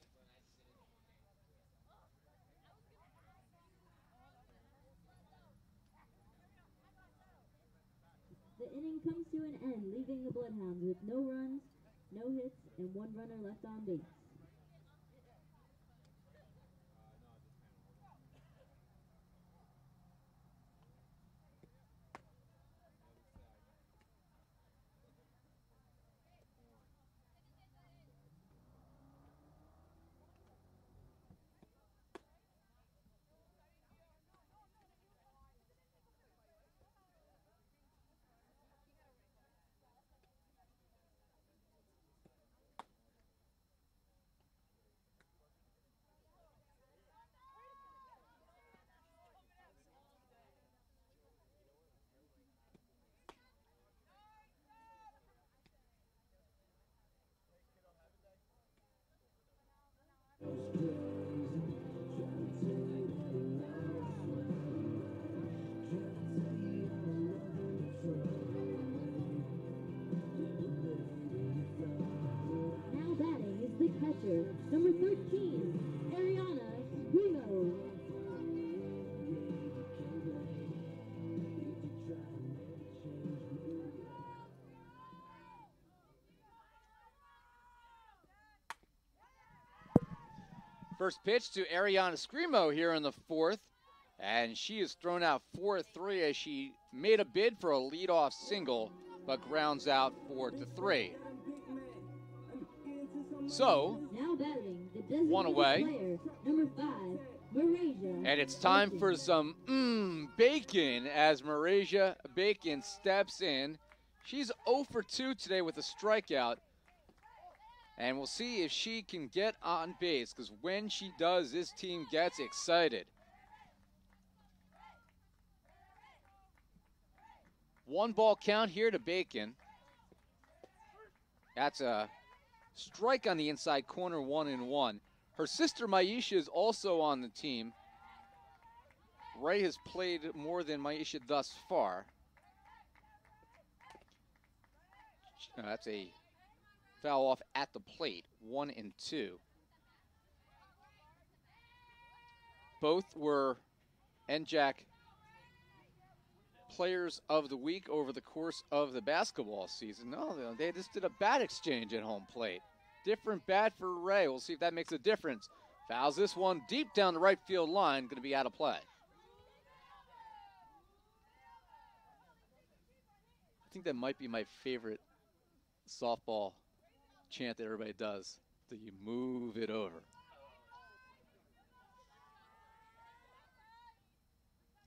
The inning comes to an end, leaving the Bloodhounds with no runs, no hits, and 1 runner left on base. Number 13, Ariana Screamo. First pitch to Ariana Screamo here in the 4th, and she is thrown out 4-3 as she made a bid for a leadoff single, but grounds out 4-3. So, now batting, the 1 away. Player, number 5, Marasia. And it's time for some bacon as Marasia Bacon steps in. She's 0 for 2 today with a strikeout. And we'll see if she can get on base, because when she does, this team gets excited. 1 ball count here to Bacon. That's a strike on the inside corner, 1-1. Her sister Maisha is also on the team. Ray has played more than Maisha thus far. That's a foul off at the plate, 1-2. Both were NJAC Players of the Week over the course of the basketball season. No, they just did a bat exchange at home plate. Different bat for Ray. We'll see if that makes a difference. Fouls this one deep down the right field line, going to be out of play. I think that might be my favorite softball chant that everybody does. Do you move it over?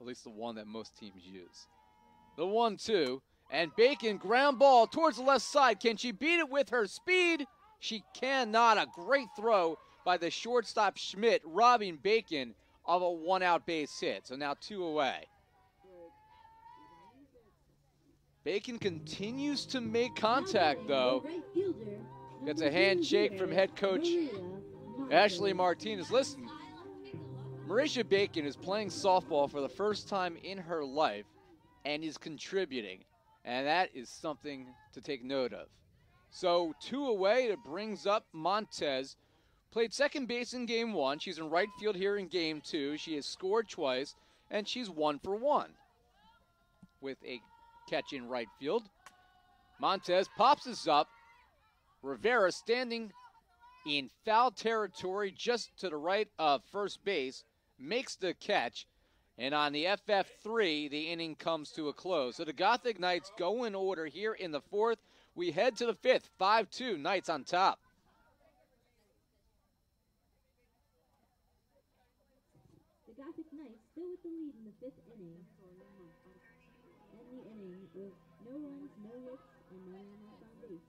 At least the one that most teams use. The 1-2, And Bacon, ground ball towards the left side. Can she beat it with her speed? She cannot. A great throw by the shortstop Schmidt, robbing Bacon of a one-out base hit. So now 2 away. Bacon continues to make contact, though. Gets a handshake from head coach Ashley Martinez. Listen, Marisha Bacon is playing softball for the first time in her life and is contributing. And that is something to take note of. So 2 away, it brings up Montez. Played second base in game 1. She's in right field here in game 2. She has scored twice, and she's 1 for 1 with a catch in right field. Montez pops this up. Rivera standing in foul territory just to the right of first base, makes the catch. And on the FF3, the inning comes to a close. So the Gothic Knights go in order here in the 4th. We head to the 5th, 5-2, Knights on top. The Gothic Knights still with the lead in the 5th inning. End the inning with no runs, no hits, and no man left on base.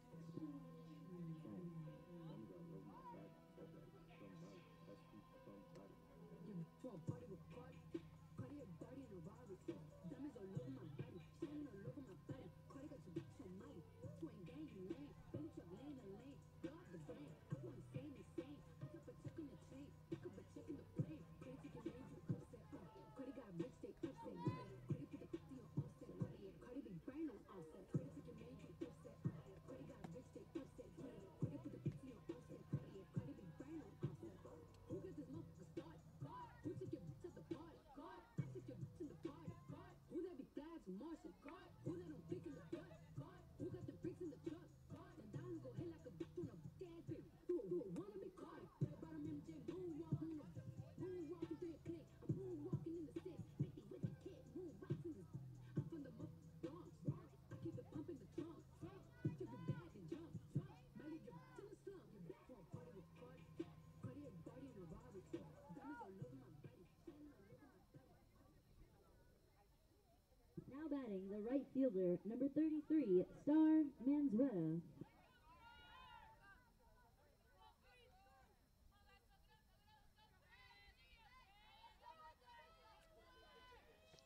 Now batting, the right fielder, number 33, Star Manzretta.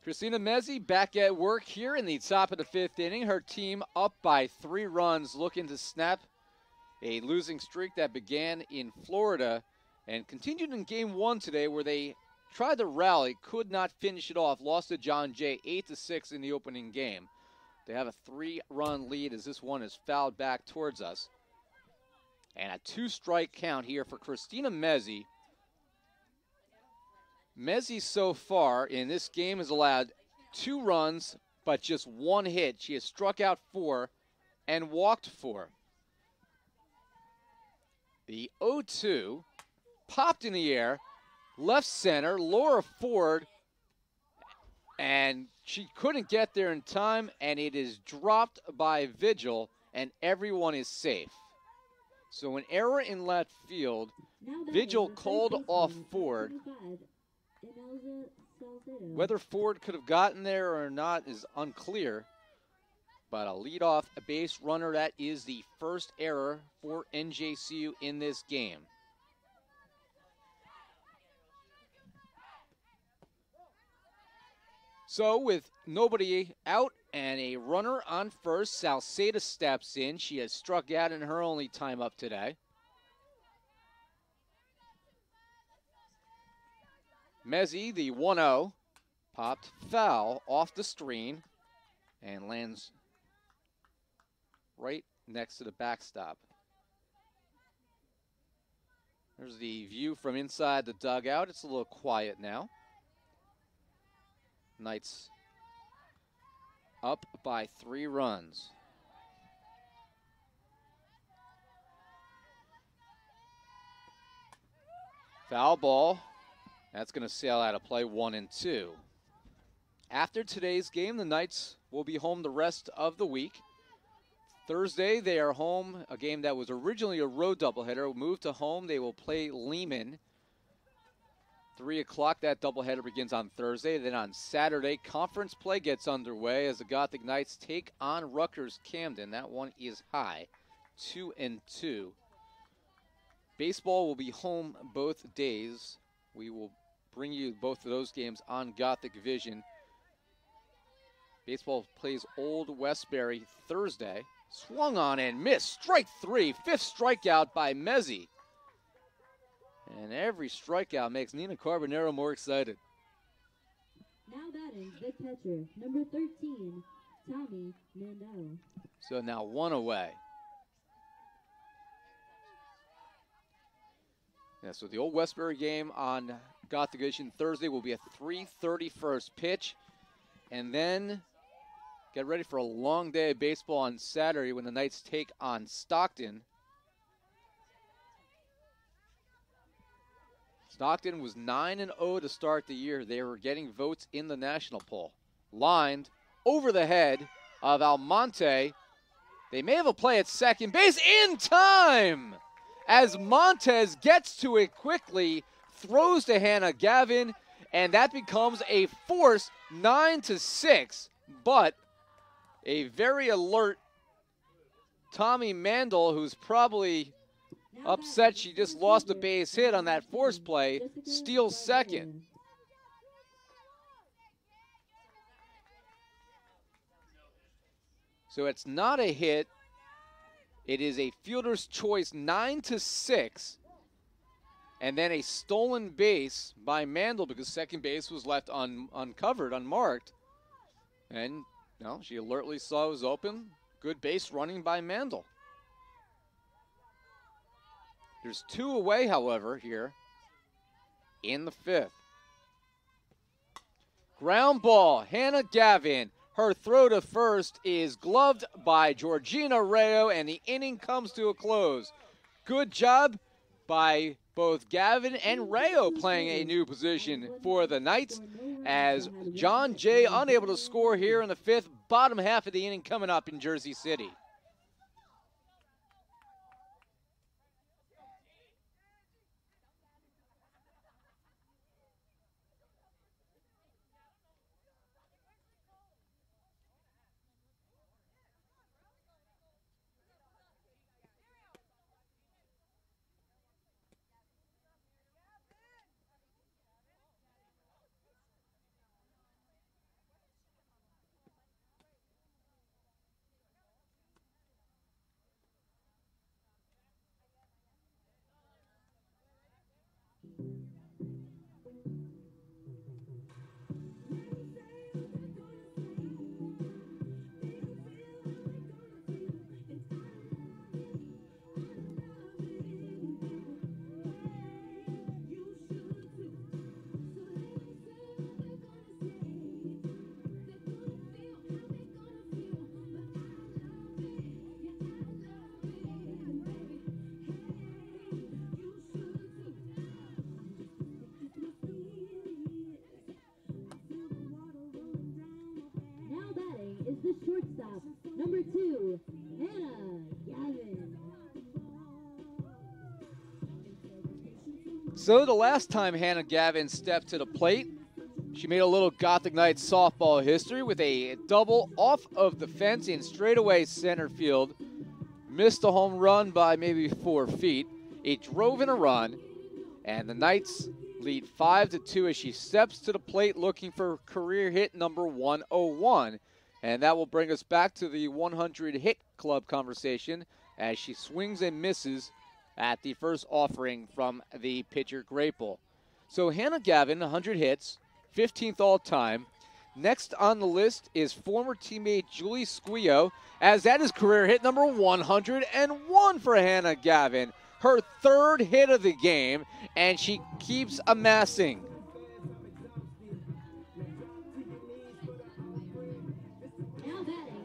Christina Mezzi back at work here in the top of the 5th inning. Her team up by 3 runs, looking to snap a losing streak that began in Florida and continued in game 1 today, where they tried to rally, could not finish it off, lost to John Jay 8-6 in the opening game. They have a 3-run lead as this one is fouled back towards us. And a 2-strike count here for Christina Mezzi. Mezzi so far in this game has allowed 2 runs, but just 1 hit. She has struck out 4 and walked 4. The 0-2 popped in the air, left center, Laura Ford, and she couldn't get there in time, and it is dropped by Vigil, and everyone is safe. So an error in left field. Vigil called off Ford. Whether Ford could have gotten there or not is unclear, but a leadoff base runner, that is the first error for NJCU in this game. So with nobody out and a runner on first, Salceda steps in. She has struck out in her only time up today. Mezzi, the 1-0, popped foul off the screen and lands right next to the backstop. There's the view from inside the dugout. It's a little quiet now. Knights up by 3 runs. Foul ball. That's going to sail out of play, 1-2. After today's game, the Knights will be home the rest of the week. Thursday, they are home. A game that was originally a road doubleheader moved to home. They will play Lehman 3 o'clock, that doubleheader begins on Thursday. Then on Saturday, conference play gets underway as the Gothic Knights take on Rutgers Camden. That one is high, 2-2. Baseball will be home both days. We will bring you both of those games on Gothic Vision. Baseball plays Old Westbury Thursday. Swung on and missed. Strike 3. 5th strikeout by Mezzi. And every strikeout makes Nina Carbonero more excited. Now batting, the catcher, number 13, Tommy Mandel. So now 1 away. Yeah, so the Old Westbury game on Gothic Vision Thursday will be a 3:30 first pitch. And then get ready for a long day of baseball on Saturday when the Knights take on Stockton. Stockton was 9-0 to start the year. They were getting votes in the national poll. Lined over the head of Almonte. They may have a play at second base in time as Montez gets to it quickly, throws to Hannah Gavin, and that becomes a force 9-6. But a very alert Tommy Mandel, who's probably upset she just lost a base hit on that force play, steals second. So it's not a hit. It is a fielder's choice, 9-6. And then a stolen base by Mandel because second base was left uncovered, unmarked. And no, she alertly saw it was open. Good base running by Mandel. There's 2 away, however, here in the 5th. Ground ball, Hannah Gavin. Her throw to first is gloved by Georgina Rayo, and the inning comes to a close. Good job by both Gavin and Rayo playing a new position for the Knights as John Jay unable to score here in the 5th. Bottom half of the inning coming up in Jersey City. Shortstop, number 2, Hannah Gavin. So the last time Hannah Gavin stepped to the plate, she made a little Gothic Knights softball history with a double off of the fence in straightaway center field. Missed a home run by maybe 4 feet. It drove in a run, and the Knights lead 5-2 as she steps to the plate looking for career hit number 101. And that will bring us back to the 100 hit club conversation as she swings and misses at the first offering from the pitcher Grapel. So Hannah Gavin, 100 hits, 15th all time. Next on the list is former teammate Julie Squio, as that is career hit number 101 for Hannah Gavin. Her 3rd hit of the game, and she keeps amassing.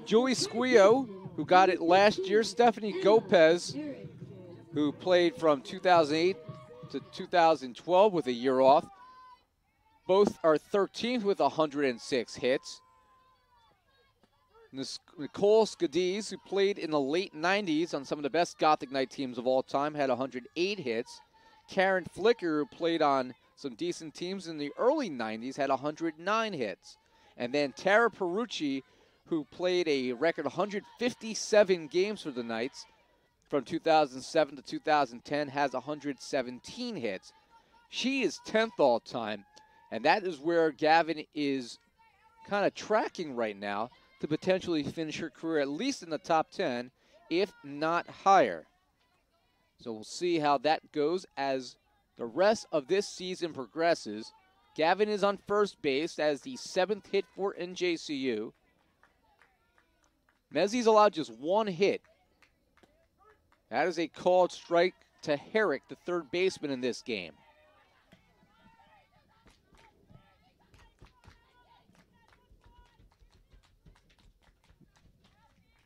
Julie Squio, who got it last year. Stephanie Gopez, who played from 2008 to 2012 with a year off. Both are 13th with 106 hits. Nicole Scadiz, who played in the late 90s on some of the best Gothic Knight teams of all time, had 108 hits. Karen Flicker, who played on some decent teams in the early 90s had 109 hits. And then Tara Perucci, who played a record 157 games for the Knights from 2007 to 2010, has 117 hits. She is 10th all time, and that is where Gavin is kind of tracking right now to potentially finish her career at least in the top 10, if not higher. So we'll see how that goes as the rest of this season progresses. Gavin is on first base as the 7th hit for NJCU. Mezzi's allowed just one hit. That is a called strike to Herrick, the third baseman in this game.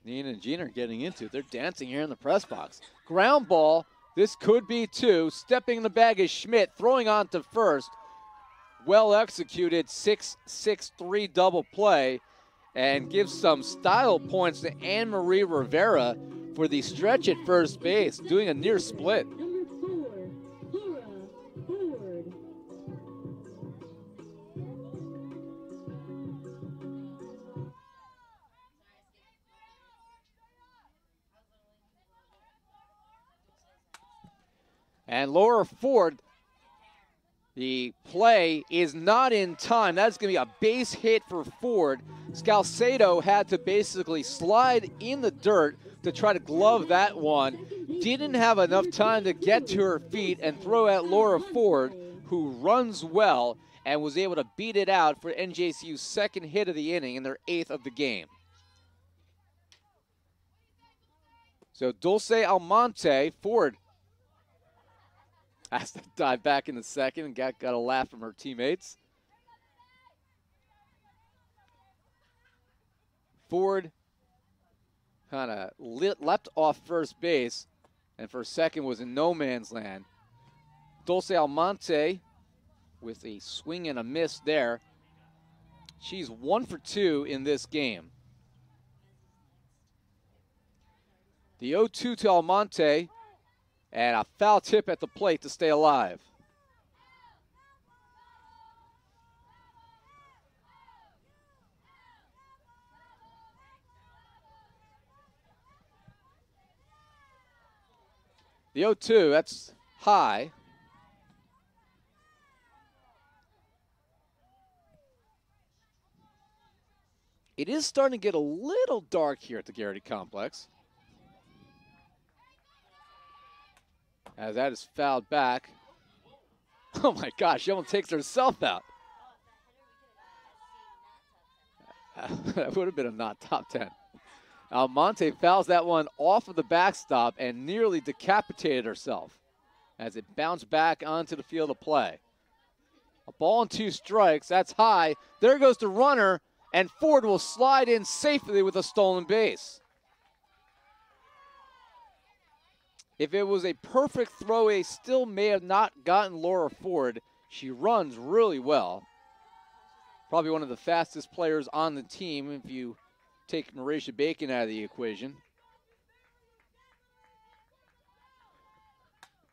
Nina and Jean are getting into it. They're dancing here in the press box. Ground ball. This could be two. Stepping in the bag is Schmidt, throwing on to first. Well executed 6-6-3 double play, and gives some style points to Anne-Marie Rivera for the stretch at first base, doing a near split. Number 4, Laura Ford. And Laura Ford, the play is not in time. That's going to be a base hit for Ford. Scalcedo had to basically slide in the dirt to try to glove that one. Didn't have enough time to get to her feet and throw at Laura Ford, who runs well and was able to beat it out for NJCU's second hit of the inning and their 8th of the game. So Dulce Almonte, Ford has to dive back in the second and got a laugh from her teammates. Ford kind of leapt off first base and for a second was in no man's land. Dulce Almonte with a swing and a miss there. She's 1 for 2 in this game. The 0-2 to Almonte. And a foul tip at the plate to stay alive. The 0-2, that's high. It is starting to get a little dark here at the Garrity Complex, as that is fouled back. Oh my gosh, she almost takes herself out. That would have been a not top 10. Almonte fouls that one off of the backstop and nearly decapitated herself as it bounced back onto the field of play. A ball and 2 strikes, that's high. There goes the runner, and Ford will slide in safely with a stolen base. If it was a perfect throw, he still may have not gotten Laura Ford. She runs really well. Probably one of the fastest players on the team if you take Marisha Bacon out of the equation.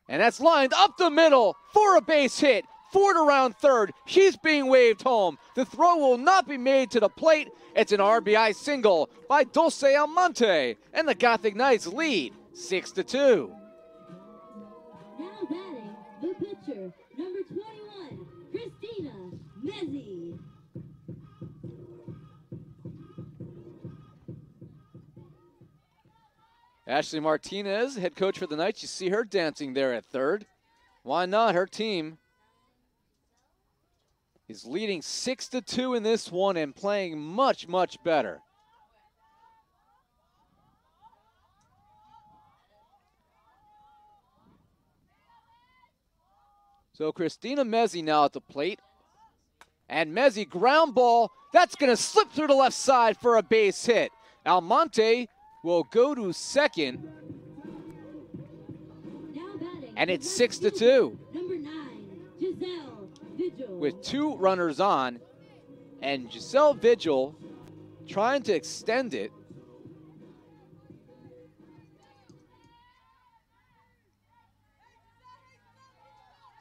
And that's lined up the middle for a base hit. Ford around third. She's being waved home. The throw will not be made to the plate. It's an RBI single by Dulce Almonte. And the Gothic Knights lead 6-2. Now batting, the pitcher, number 21, Christina Mezzi. Ashley Martinez, head coach for the Knights. You see her dancing there at third. Why not? Her team is leading 6-2 in this one and playing much, much better. So Christina Mezzi now at the plate. And Mezzi, ground ball. That's going to slip through the left side for a base hit. Almonte will go to second. And it's 6-2. Number 9, Giselle Vigil. With 2 runners on. And Giselle Vigil trying to extend it.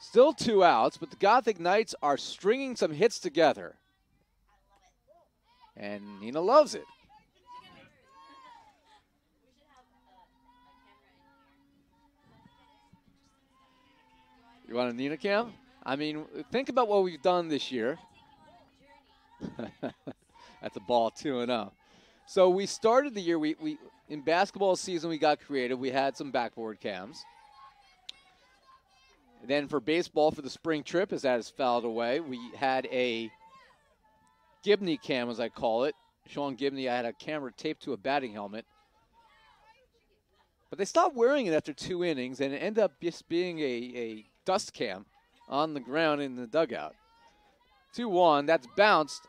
Still 2 outs, but the Gothic Knights are stringing some hits together. And Nina loves it. You want a Nina cam? I mean, think about what we've done this year. That's a ball 2-0. So we started the year, we in basketball season, we got creative. We had some backboard cams. Then for baseball, for the spring trip, as that is fouled away, we had a Gibney cam, as I call it. Sean Gibney, I had a camera taped to a batting helmet. But they stopped wearing it after 2 innings, and it ended up just being a dust cam on the ground in the dugout. 2-1, that's bounced.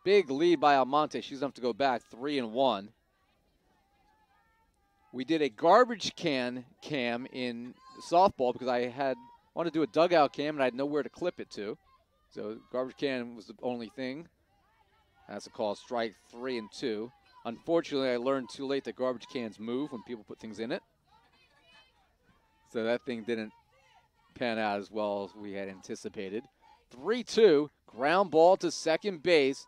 Big lead by Almonte. She's enough to go back 3-1. We did a garbage can cam in softball because I wanted to do a dugout cam and I had nowhere to clip it to. So garbage can was the only thing. That's a call, strike 3 and 2. Unfortunately, I learned too late that garbage cans move when people put things in it. So that thing didn't pan out as well as we had anticipated. 3-2, ground ball to second base.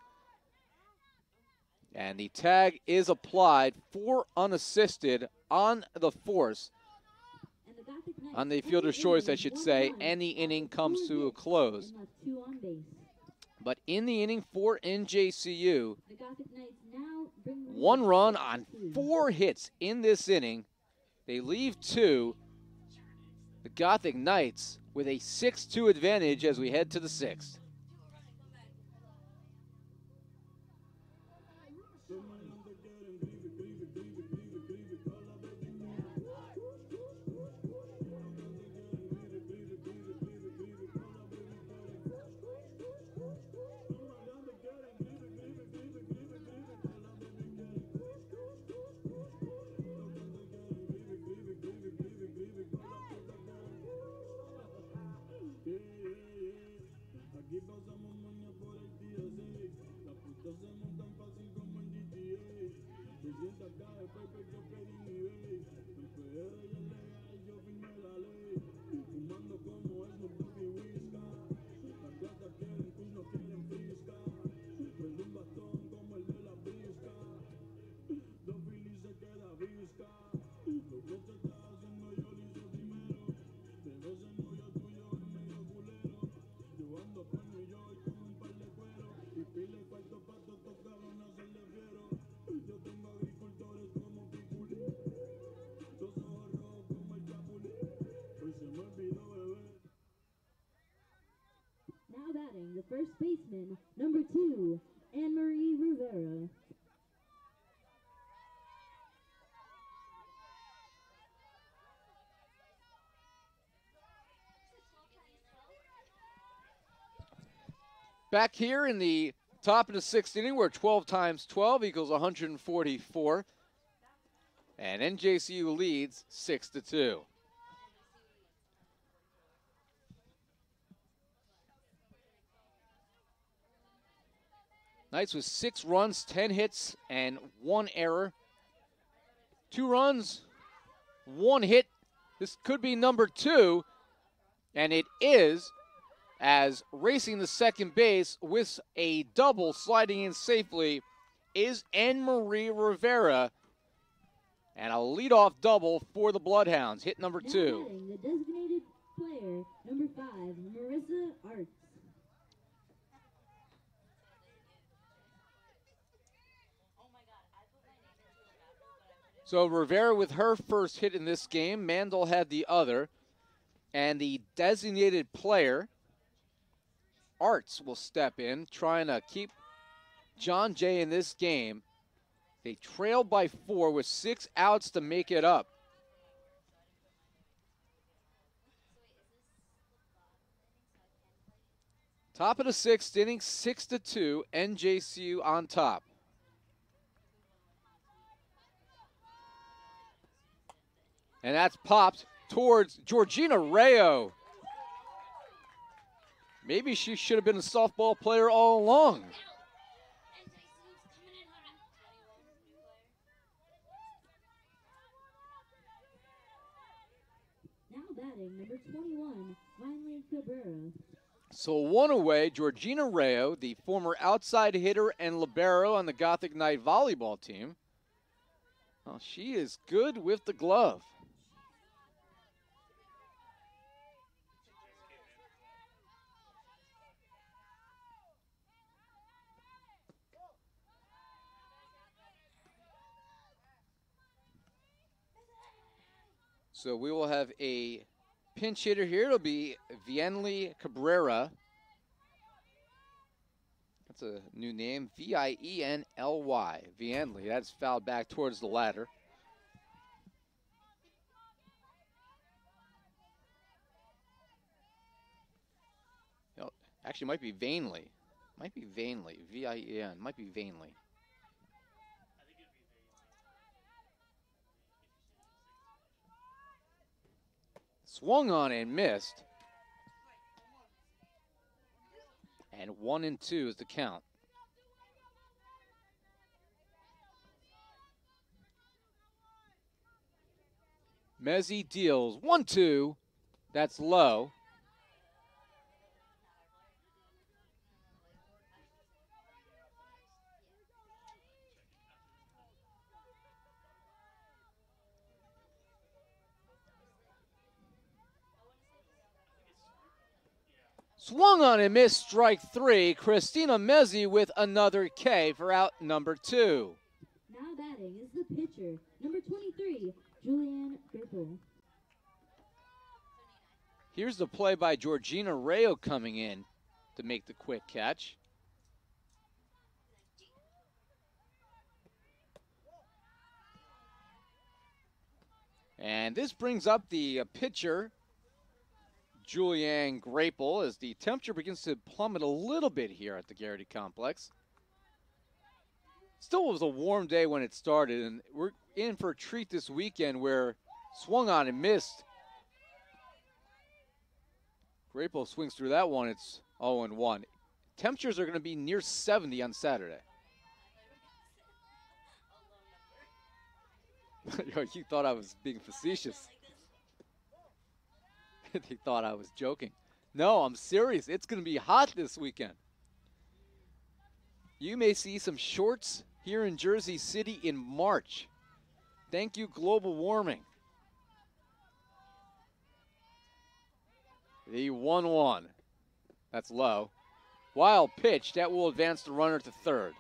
And the tag is applied, 4 unassisted on the force. On the fielder's choice, I should say, and the inning comes to a close. But in the inning for NJCU, 1 run on 4 hits in this inning. They leave 2. The Gothic Knights with a 6-2 advantage as we head to the 6th. The first baseman, number 2, Anne-Marie Rivera. Back here in the top of the 6th inning, where 12 times 12 equals 144. And NJCU leads 6-2. Knights with 6 runs, 10 hits, and 1 error. 2 runs, 1 hit. This could be number 2, and it is, as racing the second base with a double sliding in safely is Anne-Marie Rivera. And a leadoff double for the Bloodhounds. Hit number 2. The designated player, number 5, Marissa Arts. So Rivera with her first hit in this game. Mandel had the other. And the designated player, Arts, will step in, trying to keep John Jay in this game. They trail by 4 with 6 outs to make it up. Top of the 6th inning, 6-2, NJCU on top. And that's popped towards Georgina Rayo. Maybe she should have been a softball player all along. Now batting, number 21, Finally, Cabrera. So one away, Georgina Rayo, the former outside hitter and libero on the Gothic Knight volleyball team. Well, she is good with the glove. So we will have a pinch hitter here. It'll be Vienly Cabrera. That's a new name, Vienly. Vienly, that's fouled back towards the ladder. No, actually, might be Vainly. Might be Vainly. V-I-E-N. Might be Vainly. Swung on and missed. And 1-2 is the count. Mezzi deals 1-2. That's low. Swung on and missed, strike 3. Christina Mezzi with another K for out number 2. Now batting is the pitcher, number 23, Julianne Grapel. Here's the play by Georgina Rayo coming in to make the quick catch. And this brings up the pitcher, Julianne Grapel, as the temperature begins to plummet a little bit here at the Garrity Complex. Still was a warm day when it started, and we're in for a treat this weekend where swung on and missed. Grapel swings through that one. It's 0-1. Temperatures are going to be near 70 on Saturday. You thought I was being facetious. They thought I was joking. No, I'm serious. It's going to be hot this weekend. You may see some shorts here in Jersey City in March. Thank you, global warming. The 1-1. That's low. Wild pitch. That will advance the runner to third.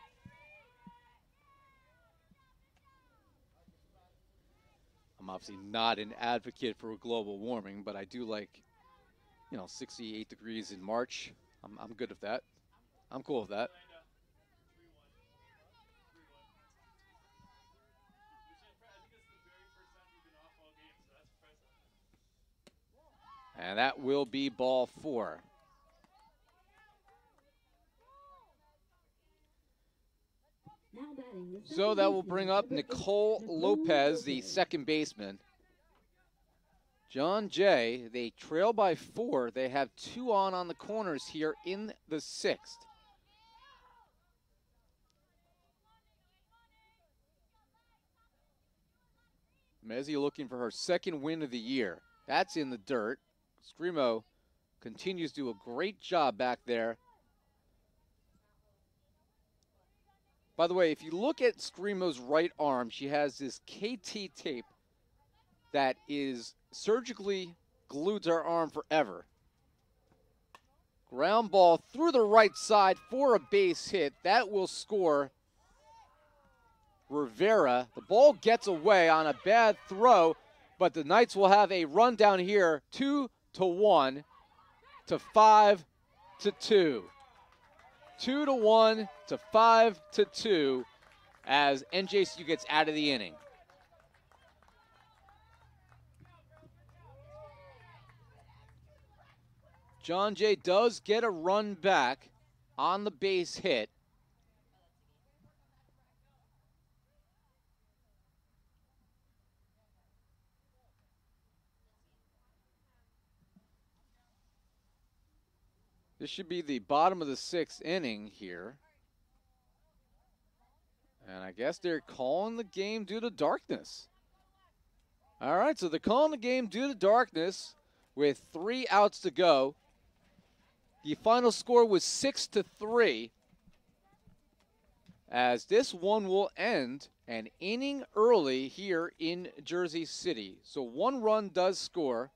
I'm obviously not an advocate for global warming, but I do like, 68 degrees in March. I'm good with that. I'm cool with that. And that will be ball 4. Now batting the So that will baseman, bring up number 8, Nicole Lopez, the second baseman. John Jay, they trail by 4. They have 2 on the corners here in the 6th. Mezzi looking for her second win of the year. That's in the dirt. Scrimo continues to do a great job back there. By the way, if you look at Scrimo's right arm, she has this KT tape that is surgically glued to her arm forever. Ground ball through the right side for a base hit. That will score Rivera. The ball gets away on a bad throw, but the Knights will have a run down here, 2-1 to 5-2. 2-1 to 5-2 as NJCU gets out of the inning. John Jay does get a run back on the base hit. This should be the bottom of the 6th inning here. And I guess they're calling the game due to darkness. All right, so they're calling the game due to darkness with 3 outs to go. The final score was 6-3, as this one will end an inning early here in Jersey City. So 1 run does score.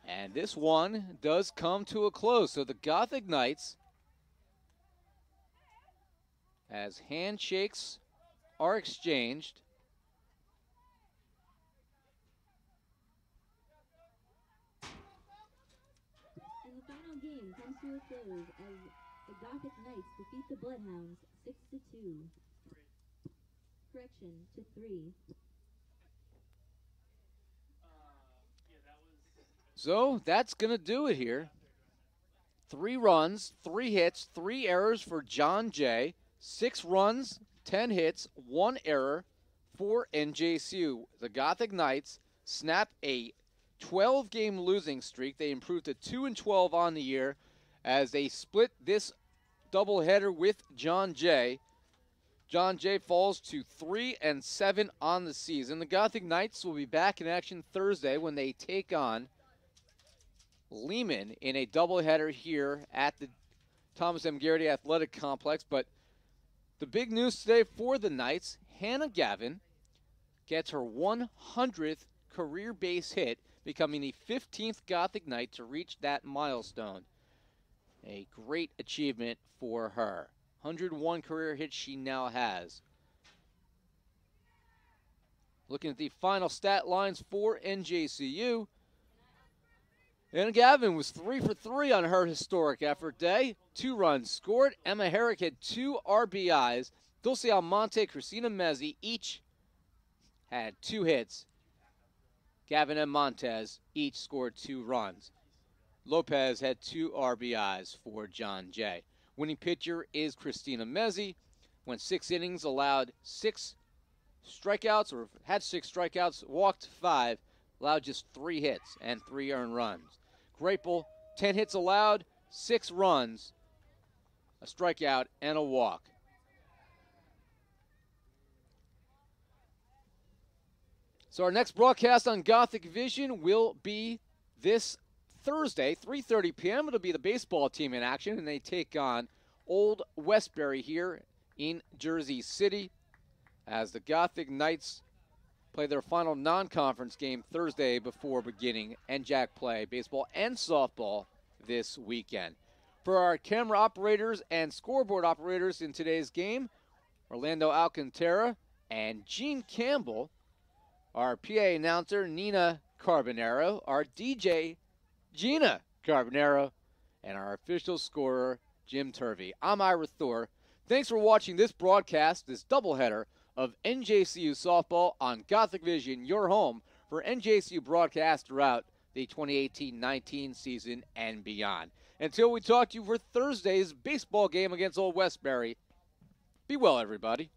And this one does come to a close. So the Gothic Knights, as handshakes are exchanged, and the final game comes to a close as the Gothic Knights defeat the Bloodhounds 6-2. Correction, to 3. So that's going to do it here. 3 runs, 3 hits, 3 errors for John Jay. 6 runs, 10 hits, 1 error for NJCU. The Gothic Knights snap a 12-game losing streak. They improved to 2-12 on the year as they split this doubleheader with John Jay. John Jay falls to 3-7 on the season. The Gothic Knights will be back in action Thursday when they take on Lehman in a doubleheader here at the Thomas M. Garrity Athletic Complex. But the big news today for the Knights, Hannah Gavin gets her 100th career base hit, becoming the 15th Gothic Knight to reach that milestone. A great achievement for her. 101 career hits she now has. Looking at the final stat lines for NJCU, Hannah Gavin was 3 for 3 on her historic effort day. 2 runs scored. Emma Herrick had 2 RBIs. Dulce Almonte, Christina Mezzi each had 2 hits. Gavin and Montez each scored 2 runs. Lopez had 2 RBIs for John Jay. Winning pitcher is Christina Mezzi. Went 6 innings, allowed 6 strikeouts, or had 6 strikeouts, walked 5, allowed just 3 hits and 3 earned runs. Grapel, 10 hits allowed, 6 runs, a strikeout, and a walk. So our next broadcast on Gothic Vision will be this Thursday, 3:30 p.m. It'll be the baseball team in action, and they take on Old Westbury here in Jersey City as the Gothic Knights play their final non-conference game Thursday before beginning NJAC play, baseball and softball this weekend. For our camera operators and scoreboard operators in today's game, Orlando Alcantara and Gene Campbell, our PA announcer Nina Carbonaro, our DJ Gina Carbonaro, and our official scorer Jim Turvey. I'm Ira Thor. Thanks for watching this broadcast, this doubleheader of NJCU Softball on Gothic Vision, your home for NJCU broadcasts throughout the 2018-19 season and beyond. Until we talk to you for Thursday's baseball game against Old Westbury, be well, everybody.